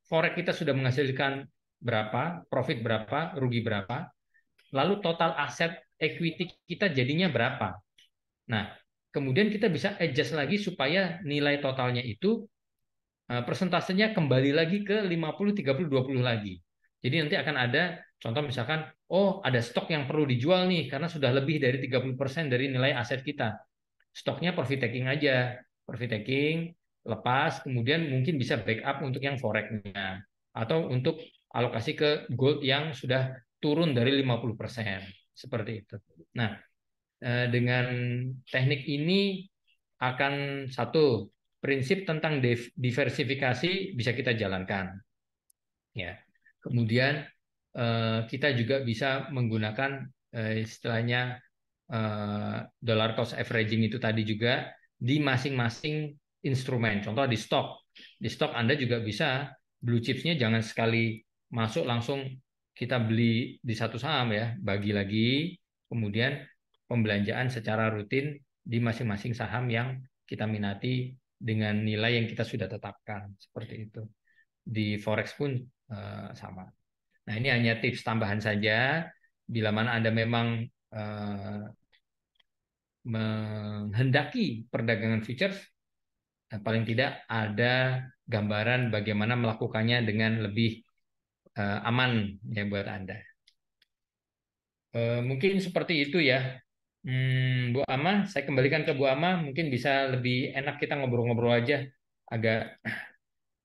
forex kita sudah menghasilkan berapa, profit berapa, rugi berapa, lalu total aset equity kita jadinya berapa. Nah, kemudian kita bisa adjust lagi supaya nilai totalnya itu persentasenya kembali lagi ke 50, 30, 20 lagi. Jadi nanti akan ada contoh misalkan, oh ada stok yang perlu dijual nih karena sudah lebih dari 30% dari nilai aset kita. Stoknya profit taking aja. Profit taking, lepas, kemudian mungkin bisa backup untuk yang forex-nya. Atau untuk alokasi ke gold yang sudah turun dari 50%. Seperti itu. Nah, dengan teknik ini akan satu prinsip tentang diversifikasi bisa kita jalankan ya. Kemudian kita juga bisa menggunakan istilahnya dollar cost averaging itu tadi juga di masing-masing instrumen. Contoh di stok. Di stok Anda juga bisa blue chipsnya jangan sekali masuk langsung kita beli di satu saham ya, bagi lagi, kemudian pembelanjaan secara rutin di masing-masing saham yang kita minati dengan nilai yang kita sudah tetapkan seperti itu. Di forex pun sama. Nah, ini hanya tips tambahan saja. Bila mana Anda memang menghendaki perdagangan futures, paling tidak ada gambaran bagaimana melakukannya dengan lebih aman ya buat Anda. Mungkin seperti itu ya. Bu Ama, saya kembalikan ke Bu Ama, mungkin bisa lebih enak kita ngobrol-ngobrol aja. Agak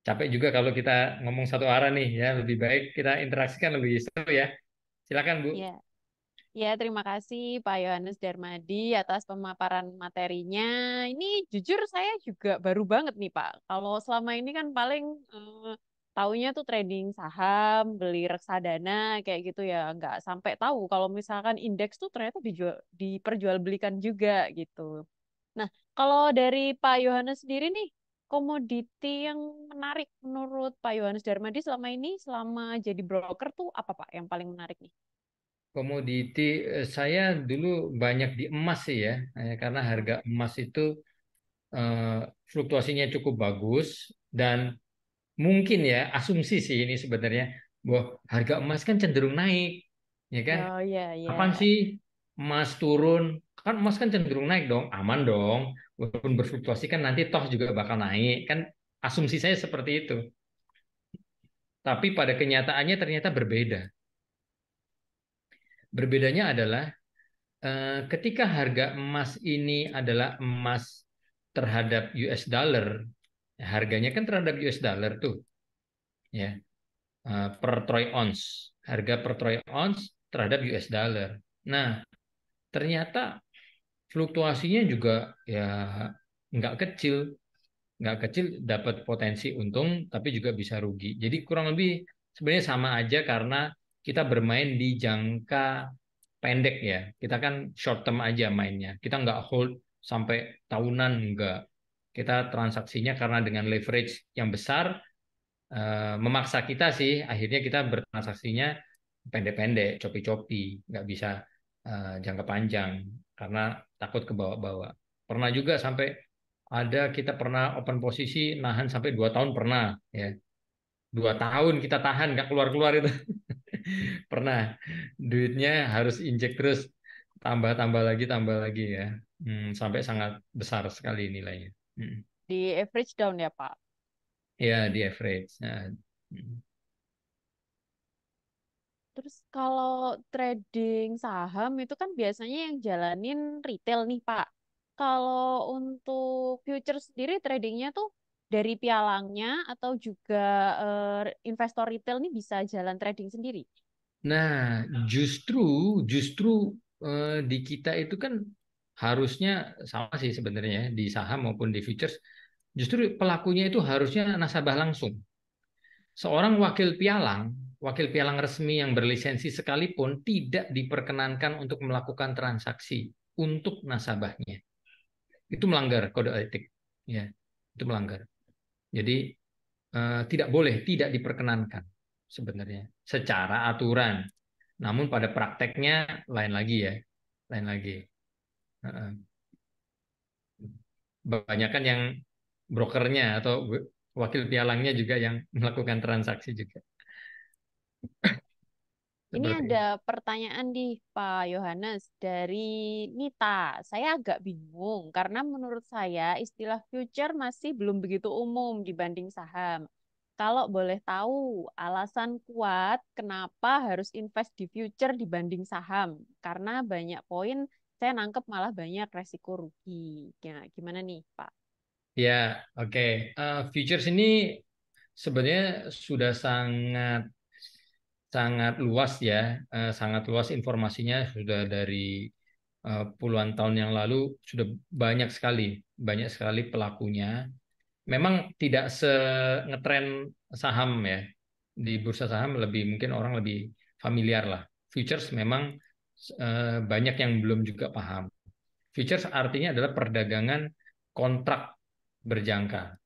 capek juga kalau kita ngomong satu arah nih ya, lebih baik kita interaksikan lebih seru ya. Silakan Bu. Ya, ya, terima kasih Pak Yohanes Darmadi atas pemaparan materinya. Ini jujur saya juga baru banget nih Pak. Kalau selama ini kan paling taunya tuh trading saham, beli reksadana kayak gitu ya. Nggak sampai tahu kalau misalkan indeks tuh ternyata diperjualbelikan juga gitu. Nah, kalau dari Pak Yohanes sendiri nih, komoditi yang menarik menurut Pak Yohanes Darmadi selama ini, selama jadi broker tuh apa Pak yang paling menarik nih? Komoditi, saya dulu banyak di emas sih ya, karena harga emas itu eh, fluktuasinya cukup bagus dan mungkin ya asumsi sih ini sebenarnya bahwa harga emas kan cenderung naik, ya kan? Oh iya, Kapan iya. sih emas turun? Kan emas kan cenderung naik dong, aman dong. Walaupun berfluktuasi kan nanti toh juga bakal naik, kan asumsi saya seperti itu. Tapi pada kenyataannya ternyata berbeda. Berbedanya adalah ketika harga emas ini adalah emas terhadap US dollar, harganya kan terhadap US dollar tuh, ya, per troy ounce, harga per troy ounce terhadap US dollar. Nah, ternyata fluktuasinya juga ya nggak kecil, nggak kecil, dapat potensi untung, tapi juga bisa rugi. Jadi kurang lebih sebenarnya sama aja karena kita bermain di jangka pendek ya. Kita kan short term aja mainnya. Kita nggak hold sampai tahunan, nggak. Kita transaksinya karena dengan leverage yang besar memaksa kita sih. Akhirnya kita bertransaksinya pendek-pendek, copi-copi, nggak bisa jangka panjang karena takut ke bawah-bawah. Pernah juga sampai ada kita pernah open posisi nahan sampai 2 tahun pernah ya. 2 tahun kita tahan nggak keluar-keluar itu. Pernah. Duitnya harus injek terus tambah lagi ya. Sampai sangat besar sekali nilainya. Hmm. Di average down ya, Pak. Ya di average. Nah, hmm. Terus kalau trading saham itu kan biasanya yang jalanin retail nih, Pak. Kalau untuk future sendiri tradingnya tuh dari pialangnya atau juga investor retail nih bisa jalan trading sendiri. Nah, justru justru di kita itu kan harusnya sama sih sebenarnya ya, di saham maupun di futures. Justru pelakunya itu harusnya nasabah langsung. Seorang wakil pialang resmi yang berlisensi sekalipun tidak diperkenankan untuk melakukan transaksi untuk nasabahnya. Itu melanggar kode etik, ya. Itu melanggar. Jadi tidak boleh, tidak diperkenankan sebenarnya secara aturan. Namun pada prakteknya lain lagi ya, lain lagi. Heeh. Banyak kan yang brokernya atau wakil pialangnya juga yang melakukan transaksi juga Ini seperti ada itu. pertanyaan di Pak Yohanes dari Nita. Saya agak bingung karena menurut saya istilah future masih belum begitu umum dibanding saham. Kalau boleh tahu alasan kuat kenapa harus invest di future dibanding saham? Karena banyak poin saya nangkep malah banyak resiko rugi. Gimana nih, Pak? Ya, oke. Futures ini sebenarnya sudah sangat sangat luas ya, sangat luas informasinya sudah dari puluhan tahun yang lalu sudah banyak sekali pelakunya. Memang tidak ngetren saham ya. Di bursa saham lebih mungkin orang lebih familiar lah. Futures memang banyak yang belum juga paham. Futures artinya adalah perdagangan kontrak berjangka.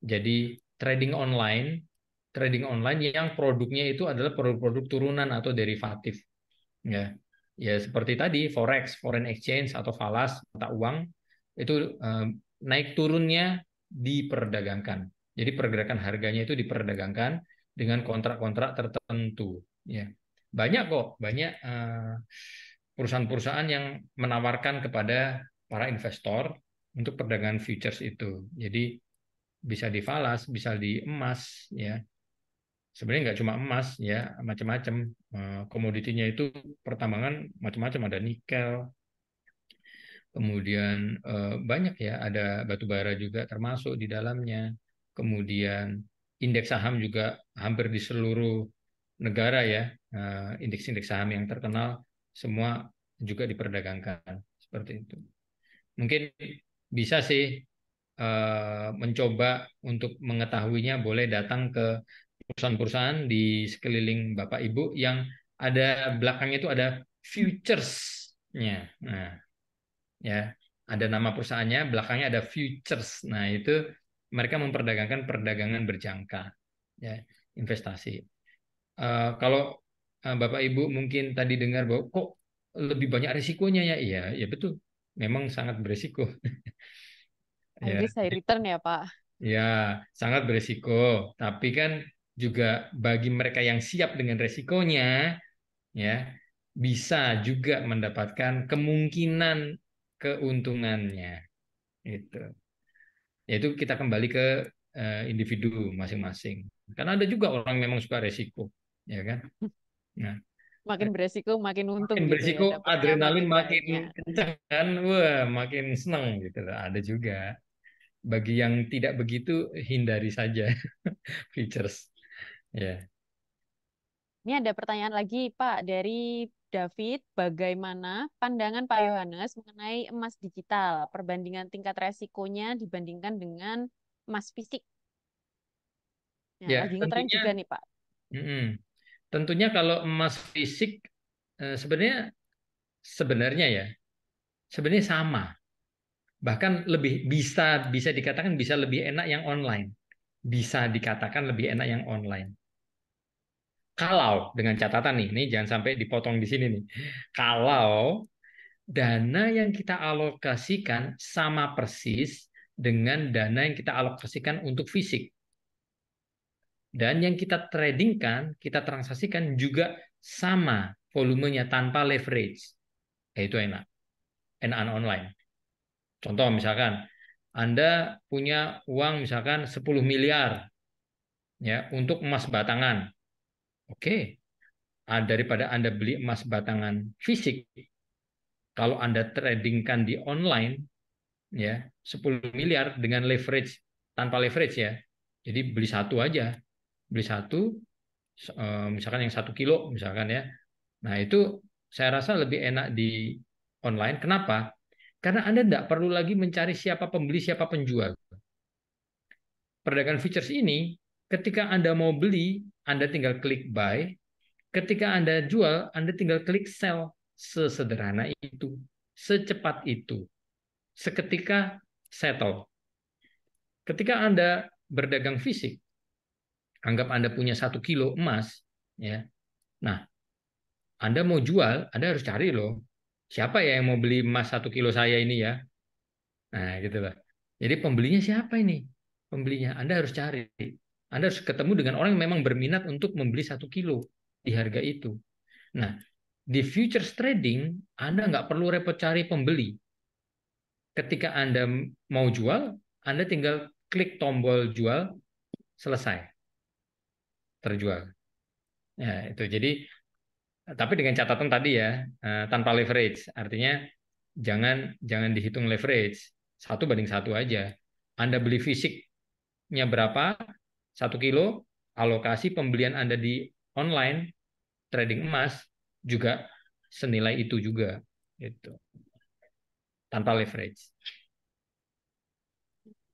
Jadi trading online yang produknya itu adalah produk-produk turunan atau derivatif. Ya, ya seperti tadi forex, foreign exchange atau falas mata uang itu naik turunnya diperdagangkan. Jadi pergerakan harganya itu diperdagangkan dengan kontrak-kontrak tertentu. Ya, banyak kok, banyak perusahaan-perusahaan yang menawarkan kepada para investor untuk perdagangan futures itu. Jadi bisa di falas, bisa di emas, ya. Sebenarnya nggak cuma emas, ya, macam-macam. Komoditinya itu pertambangan macam-macam, ada nikel, kemudian banyak ya, ada batu bara juga termasuk di dalamnya. Kemudian indeks saham juga hampir di seluruh negara ya, indeks-indeks saham yang terkenal semua juga diperdagangkan seperti itu. Mungkin bisa sih mencoba untuk mengetahuinya boleh datang ke perusahaan-perusahaan di sekeliling Bapak Ibu yang ada belakangnya itu ada futures-nya. Nah, ya, ada nama perusahaannya, belakangnya ada futures. Nah, itu mereka memperdagangkan perdagangan berjangka, ya, investasi. Kalau Bapak Ibu mungkin tadi dengar bahwa kok lebih banyak risikonya ya, iya, ya betul. Memang sangat berisiko. High Ya, risk, high return ya, Pak. ya, sangat berisiko. Tapi kan juga bagi mereka yang siap dengan resikonya, ya, bisa juga mendapatkan kemungkinan keuntungannya. Itu. Yaitu kita kembali ke individu masing-masing. Karena ada juga orang yang memang suka resiko, ya kan? Nah, Makin beresiko, makin untung makin gitu ya. berisiko, Dapatnya adrenalin makin makin banyak. kencang kan, wah, makin seneng gitu loh. Ada juga. Bagi yang tidak begitu, hindari saja features. Ya. Ini ada pertanyaan lagi, Pak, dari David. Bagaimana pandangan Pak Yohanes mengenai emas digital? Perbandingan tingkat resikonya dibandingkan dengan emas fisik. Nah, Ya, lagi ngetren tentunya, juga nih, Pak. mm, tentunya kalau emas fisik sebenarnya sebenarnya ya, sebenarnya sama. Bahkan lebih bisa bisa dikatakan bisa lebih enak yang online. Bisa dikatakan lebih enak yang online. Kalau dengan catatan nih, ini jangan sampai dipotong di sini nih. Kalau dana yang kita alokasikan sama persis dengan dana yang kita alokasikan untuk fisik. Dan yang kita tradingkan, kita transaksikan juga sama volumenya tanpa leverage. Itu enak. Enakan online. Contoh misalkan, Anda punya uang misalkan 10 miliar ya untuk emas batangan. Oke, daripada Anda beli emas batangan fisik, kalau Anda tradingkan di online ya 10 miliar dengan leverage tanpa leverage ya. Jadi beli satu aja, beli satu misalkan yang 1 kilo misalkan ya. Nah itu saya rasa lebih enak di online. Kenapa? Karena Anda tidak perlu lagi mencari siapa pembeli, siapa penjual. Perdagangan futures ini, ketika Anda mau beli, Anda tinggal klik buy. Ketika Anda jual, Anda tinggal klik sell. Sesederhana itu, secepat itu, seketika settle. Ketika Anda berdagang fisik, anggap Anda punya 1 kilo emas, ya. Nah, Anda mau jual, Anda harus cari loh. Siapa ya yang mau beli emas 1 kilo saya ini ya? Nah, gitu loh. Jadi pembelinya siapa ini? Pembelinya Anda harus cari. Anda harus ketemu dengan orang yang memang berminat untuk membeli 1 kilo di harga itu. Nah, di futures trading, Anda nggak perlu repot cari pembeli. Ketika Anda mau jual, Anda tinggal klik tombol jual, selesai, terjual. Ya, itu. Jadi, tapi dengan catatan tadi ya, tanpa leverage. Artinya jangan jangan dihitung leverage. 1 banding 1 aja. Anda beli fisiknya berapa? 1 kilo, alokasi pembelian Anda di online trading emas juga senilai itu juga, gitu, tanpa leverage.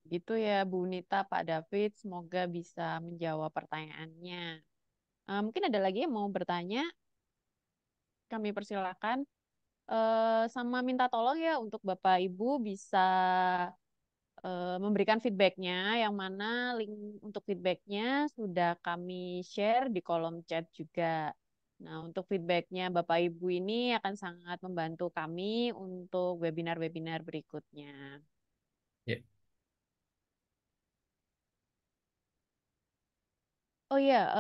Gitu ya Bu Nita, Pak David, semoga bisa menjawab pertanyaannya. Mungkin ada lagi yang mau bertanya, kami persilakan. Sama minta tolong ya untuk Bapak Ibu bisa memberikan feedbacknya, yang mana link untuk feedbacknya sudah kami share di kolom chat juga. Nah, untuk feedbacknya Bapak Ibu ini akan sangat membantu kami untuk webinar-webinar berikutnya. Ya. Oh ya,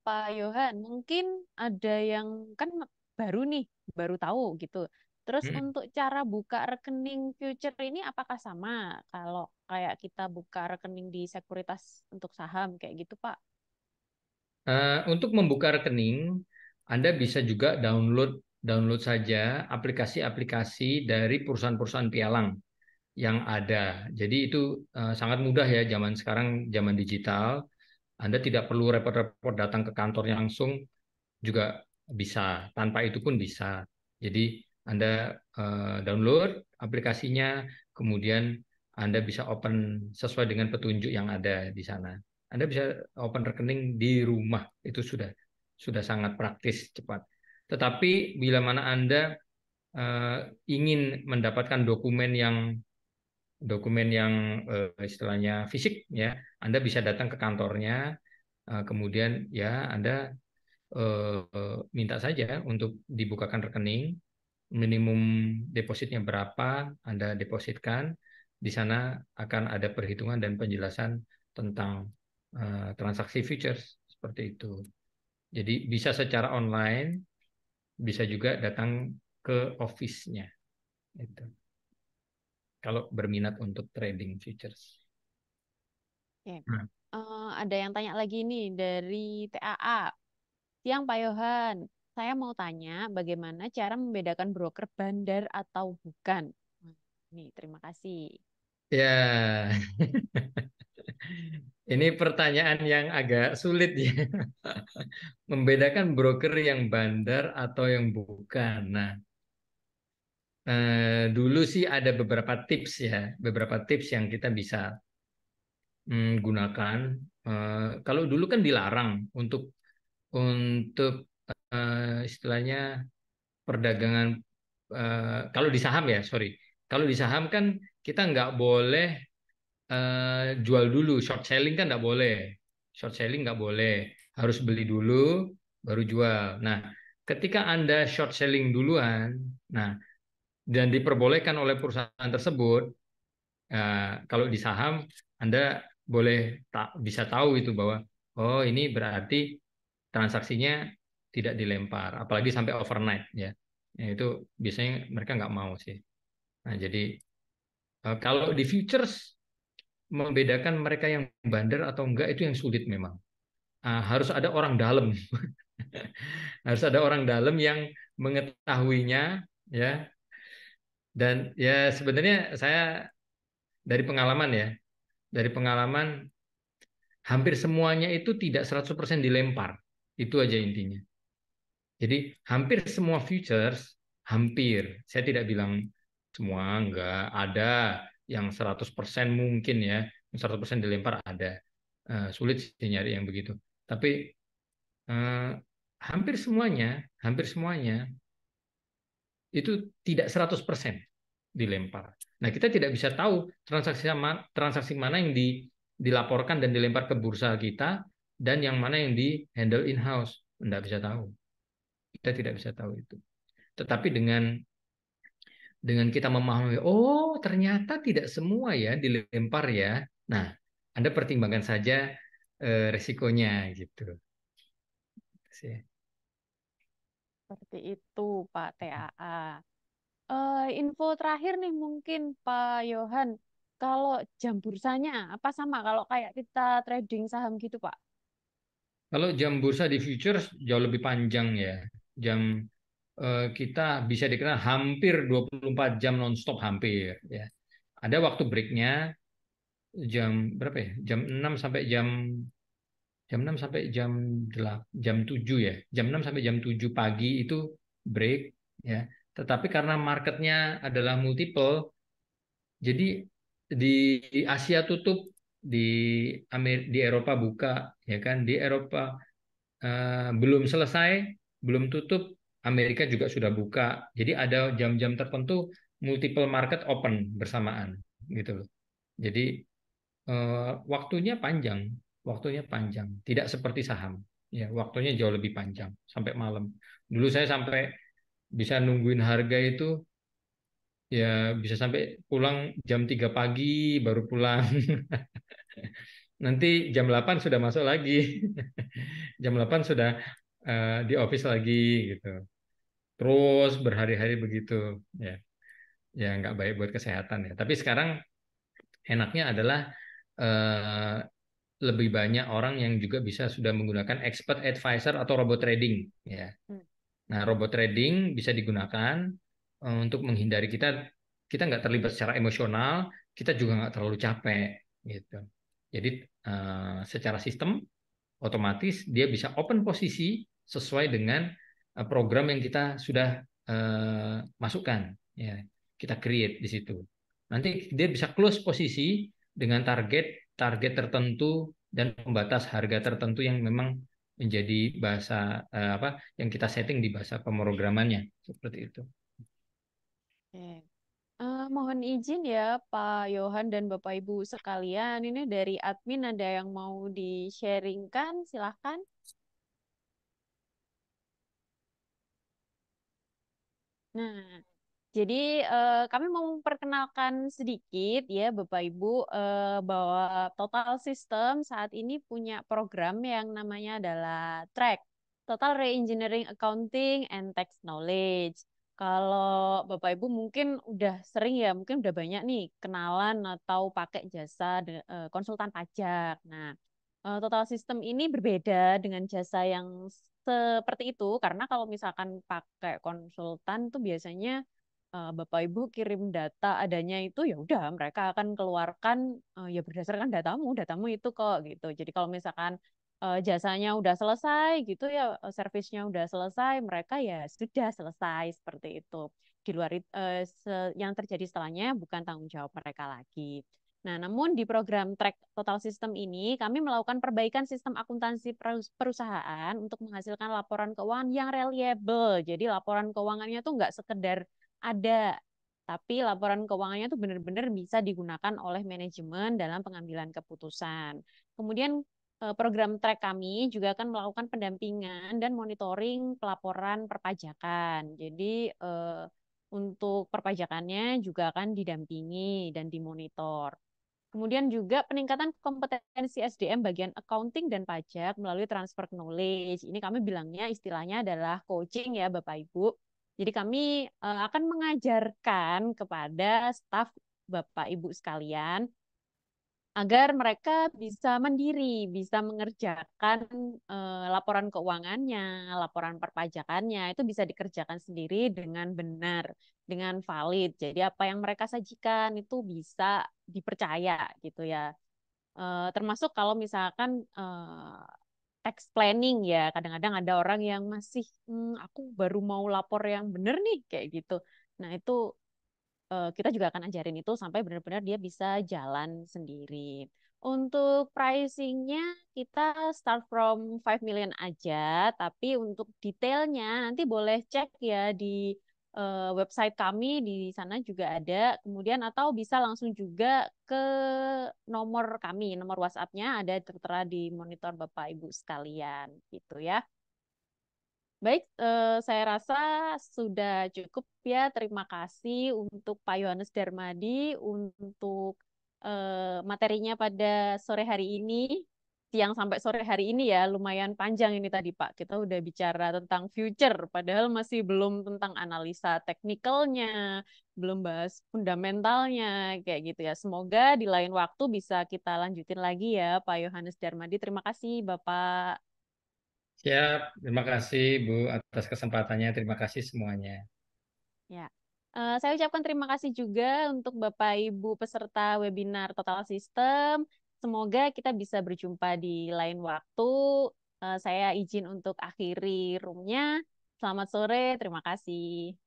Pak Yohan, mungkin ada yang kan baru nih, baru tahu gitu. Terus Hmm. untuk cara buka rekening future ini apakah sama kalau kayak kita buka rekening di sekuritas untuk saham kayak gitu, Pak? Untuk membuka rekening, Anda bisa juga download download saja aplikasi-aplikasi dari perusahaan-perusahaan pialang yang ada. Jadi itu sangat mudah ya zaman sekarang, zaman digital. Anda tidak perlu repot-repot datang ke kantornya langsung, juga bisa. Tanpa itu pun bisa. Jadi Anda download aplikasinya, kemudian Anda bisa open sesuai dengan petunjuk yang ada di sana. Anda bisa open rekening di rumah, itu sudah sangat praktis, cepat. Tetapi bila mana Anda ingin mendapatkan dokumen yang istilahnya fisik ya, Anda bisa datang ke kantornya, kemudian ya Anda minta saja untuk dibukakan rekening, minimum depositnya berapa, Anda depositkan, di sana akan ada perhitungan dan penjelasan tentang transaksi futures, seperti itu. Jadi bisa secara online, bisa juga datang ke office-nya, itu. Kalau berminat untuk trading futures. Oke. Nah, Ada yang tanya lagi nih dari TAA. Siang Pak Yohan, saya mau tanya bagaimana cara membedakan broker bandar atau bukan? Nih, terima kasih. ya, ini pertanyaan yang agak sulit ya. Membedakan broker yang bandar atau yang bukan. Nah, dulu sih ada beberapa tips ya, beberapa tips yang kita bisa gunakan. Kalau dulu kan dilarang untuk istilahnya perdagangan. Kalau di saham ya, sorry. Kalau di saham kan kita nggak boleh jual dulu, short selling kan nggak boleh. Short selling nggak boleh, harus beli dulu baru jual. Nah, ketika Anda short selling duluan, nah dan diperbolehkan oleh perusahaan tersebut. Kalau di saham Anda boleh bisa tahu itu bahwa oh ini berarti transaksinya tidak dilempar, apalagi sampai overnight ya. Ya, itu biasanya mereka nggak mau sih. Nah, jadi kalau di futures membedakan mereka yang bandar atau enggak itu yang sulit memang. Harus ada orang dalam, harus ada orang dalam yang mengetahuinya ya. Dan ya sebenarnya saya dari pengalaman ya, dari pengalaman hampir semuanya itu tidak 100% dilempar. Itu aja intinya. Jadi hampir semua futures, hampir, saya tidak bilang semua, enggak, ada yang 100% mungkin ya, yang 100% dilempar ada. Sulit sih nyari yang begitu. Tapi eh, hampir semuanya itu tidak 100% dilempar. Nah, kita tidak bisa tahu transaksi mana yang dilaporkan dan dilempar ke bursa kita dan yang mana yang di handle in-house. Tidak bisa tahu. Kita tidak bisa tahu itu. Tetapi dengan kita memahami, oh ternyata tidak semua ya dilempar ya. Nah, Anda pertimbangkan saja resikonya gitu. Sih. Seperti itu, Pak TAA. Info terakhir nih mungkin Pak Yohan, kalau jam bursanya apa sama kalau kayak kita trading saham gitu, Pak? Kalau jam bursa di futures jauh lebih panjang ya. Jam kita bisa dikenal hampir 24 jam nonstop hampir ya. Ada waktu breaknya jam berapa ya? Jam 7 ya. Jam 6 sampai jam 7 pagi itu break ya. Tetapi karena marketnya adalah multiple, jadi di Asia tutup, di di Eropa buka ya kan. Di Eropa belum selesai, belum tutup, Amerika juga sudah buka. Jadi ada jam-jam tertentu multiple market open bersamaan gitu loh. Jadi waktunya panjang, waktunya panjang. Tidak seperti saham. Ya, waktunya jauh lebih panjang sampai malam. Dulu saya sampai bisa nungguin harga itu ya bisa sampai pulang jam 3 pagi baru pulang. Nanti jam 8 sudah masuk lagi. Jam 8 sudah di office lagi gitu. Terus berhari-hari begitu ya. Ya nggak baik buat kesehatan ya. Tapi sekarang enaknya adalah eh, lebih banyak orang yang juga bisa sudah menggunakan expert advisor atau robot trading ya. Hmm. Nah, robot trading bisa digunakan untuk menghindari kita nggak terlibat secara emosional, kita juga nggak terlalu capek gitu. Jadi secara sistem otomatis dia bisa open posisi sesuai dengan program yang kita sudah masukkan ya. Kita create di situ. Nanti dia bisa close posisi dengan target tertentu dan pembatas harga tertentu yang memang menjadi bahasa apa yang kita setting di bahasa pemrogramannya seperti itu. Oke. Mohon izin ya Pak Yohan dan Bapak Ibu sekalian, ini dari admin ada yang mau di-sharingkan, silahkan. Nah, jadi kami mau memperkenalkan sedikit ya Bapak Ibu bahwa Total System saat ini punya program yang namanya adalah TRACK, Total Reengineering Accounting and Tax Knowledge. Kalau Bapak Ibu mungkin udah sering ya, mungkin udah banyak nih kenalan atau pakai jasa konsultan pajak. Nah, Total System ini berbeda dengan jasa yang seperti itu karena kalau misalkan pakai konsultan tuh biasanya Bapak Ibu kirim data adanya itu ya udah mereka akan keluarkan ya berdasarkan datamu itu kok gitu. Jadi kalau misalkan jasanya udah selesai gitu ya servisnya udah selesai mereka ya sudah selesai seperti itu. Di luar yang terjadi setelahnya bukan tanggung jawab mereka lagi. Nah, namun di program Track Total System ini, kami melakukan perbaikan sistem akuntansi perusahaan untuk menghasilkan laporan keuangan yang reliable. Jadi laporan keuangannya tuh nggak sekedar ada, tapi laporan keuangannya tuh benar-benar bisa digunakan oleh manajemen dalam pengambilan keputusan. Kemudian program Track kami juga akan melakukan pendampingan dan monitoring pelaporan perpajakan. Jadi Untuk perpajakannya juga akan didampingi dan dimonitor. Kemudian juga peningkatan kompetensi SDM bagian accounting dan pajak melalui transfer knowledge. Ini kami bilangnya istilahnya adalah coaching ya Bapak Ibu. Jadi kami akan mengajarkan kepada staf Bapak Ibu sekalian agar mereka bisa mandiri, bisa mengerjakan laporan keuangannya, laporan perpajakannya, itu bisa dikerjakan sendiri dengan benar, dengan valid. Jadi apa yang mereka sajikan itu bisa dipercaya gitu ya. Termasuk kalau misalkan tax planning ya, kadang-kadang ada orang yang masih, aku baru mau lapor yang benar nih, kayak gitu. Nah itu kita juga akan ajarin itu sampai benar-benar dia bisa jalan sendiri. Untuk pricingnya kita start from 5 million aja, tapi untuk detailnya nanti boleh cek ya di website kami, di sana juga ada. Kemudian atau bisa langsung juga ke nomor kami, nomor WhatsApp-nya ada tertera di monitor Bapak Ibu sekalian gitu ya. Baik, saya rasa sudah cukup ya. Terima kasih untuk Pak Yohanes Darmadi untuk materinya pada sore hari ini, siang sampai sore hari ini ya, lumayan panjang ini tadi Pak. Kita udah bicara tentang future, padahal masih belum tentang analisa teknikalnya, belum bahas fundamentalnya, kayak gitu ya. Semoga di lain waktu bisa kita lanjutin lagi ya, Pak Yohanes Darmadi. Terima kasih Bapak. Siap, terima kasih Bu atas kesempatannya. Terima kasih semuanya. Ya, saya ucapkan terima kasih juga untuk Bapak Ibu peserta webinar Total System. Semoga kita bisa berjumpa di lain waktu. Saya izin untuk akhiri roomnya. Selamat sore, terima kasih.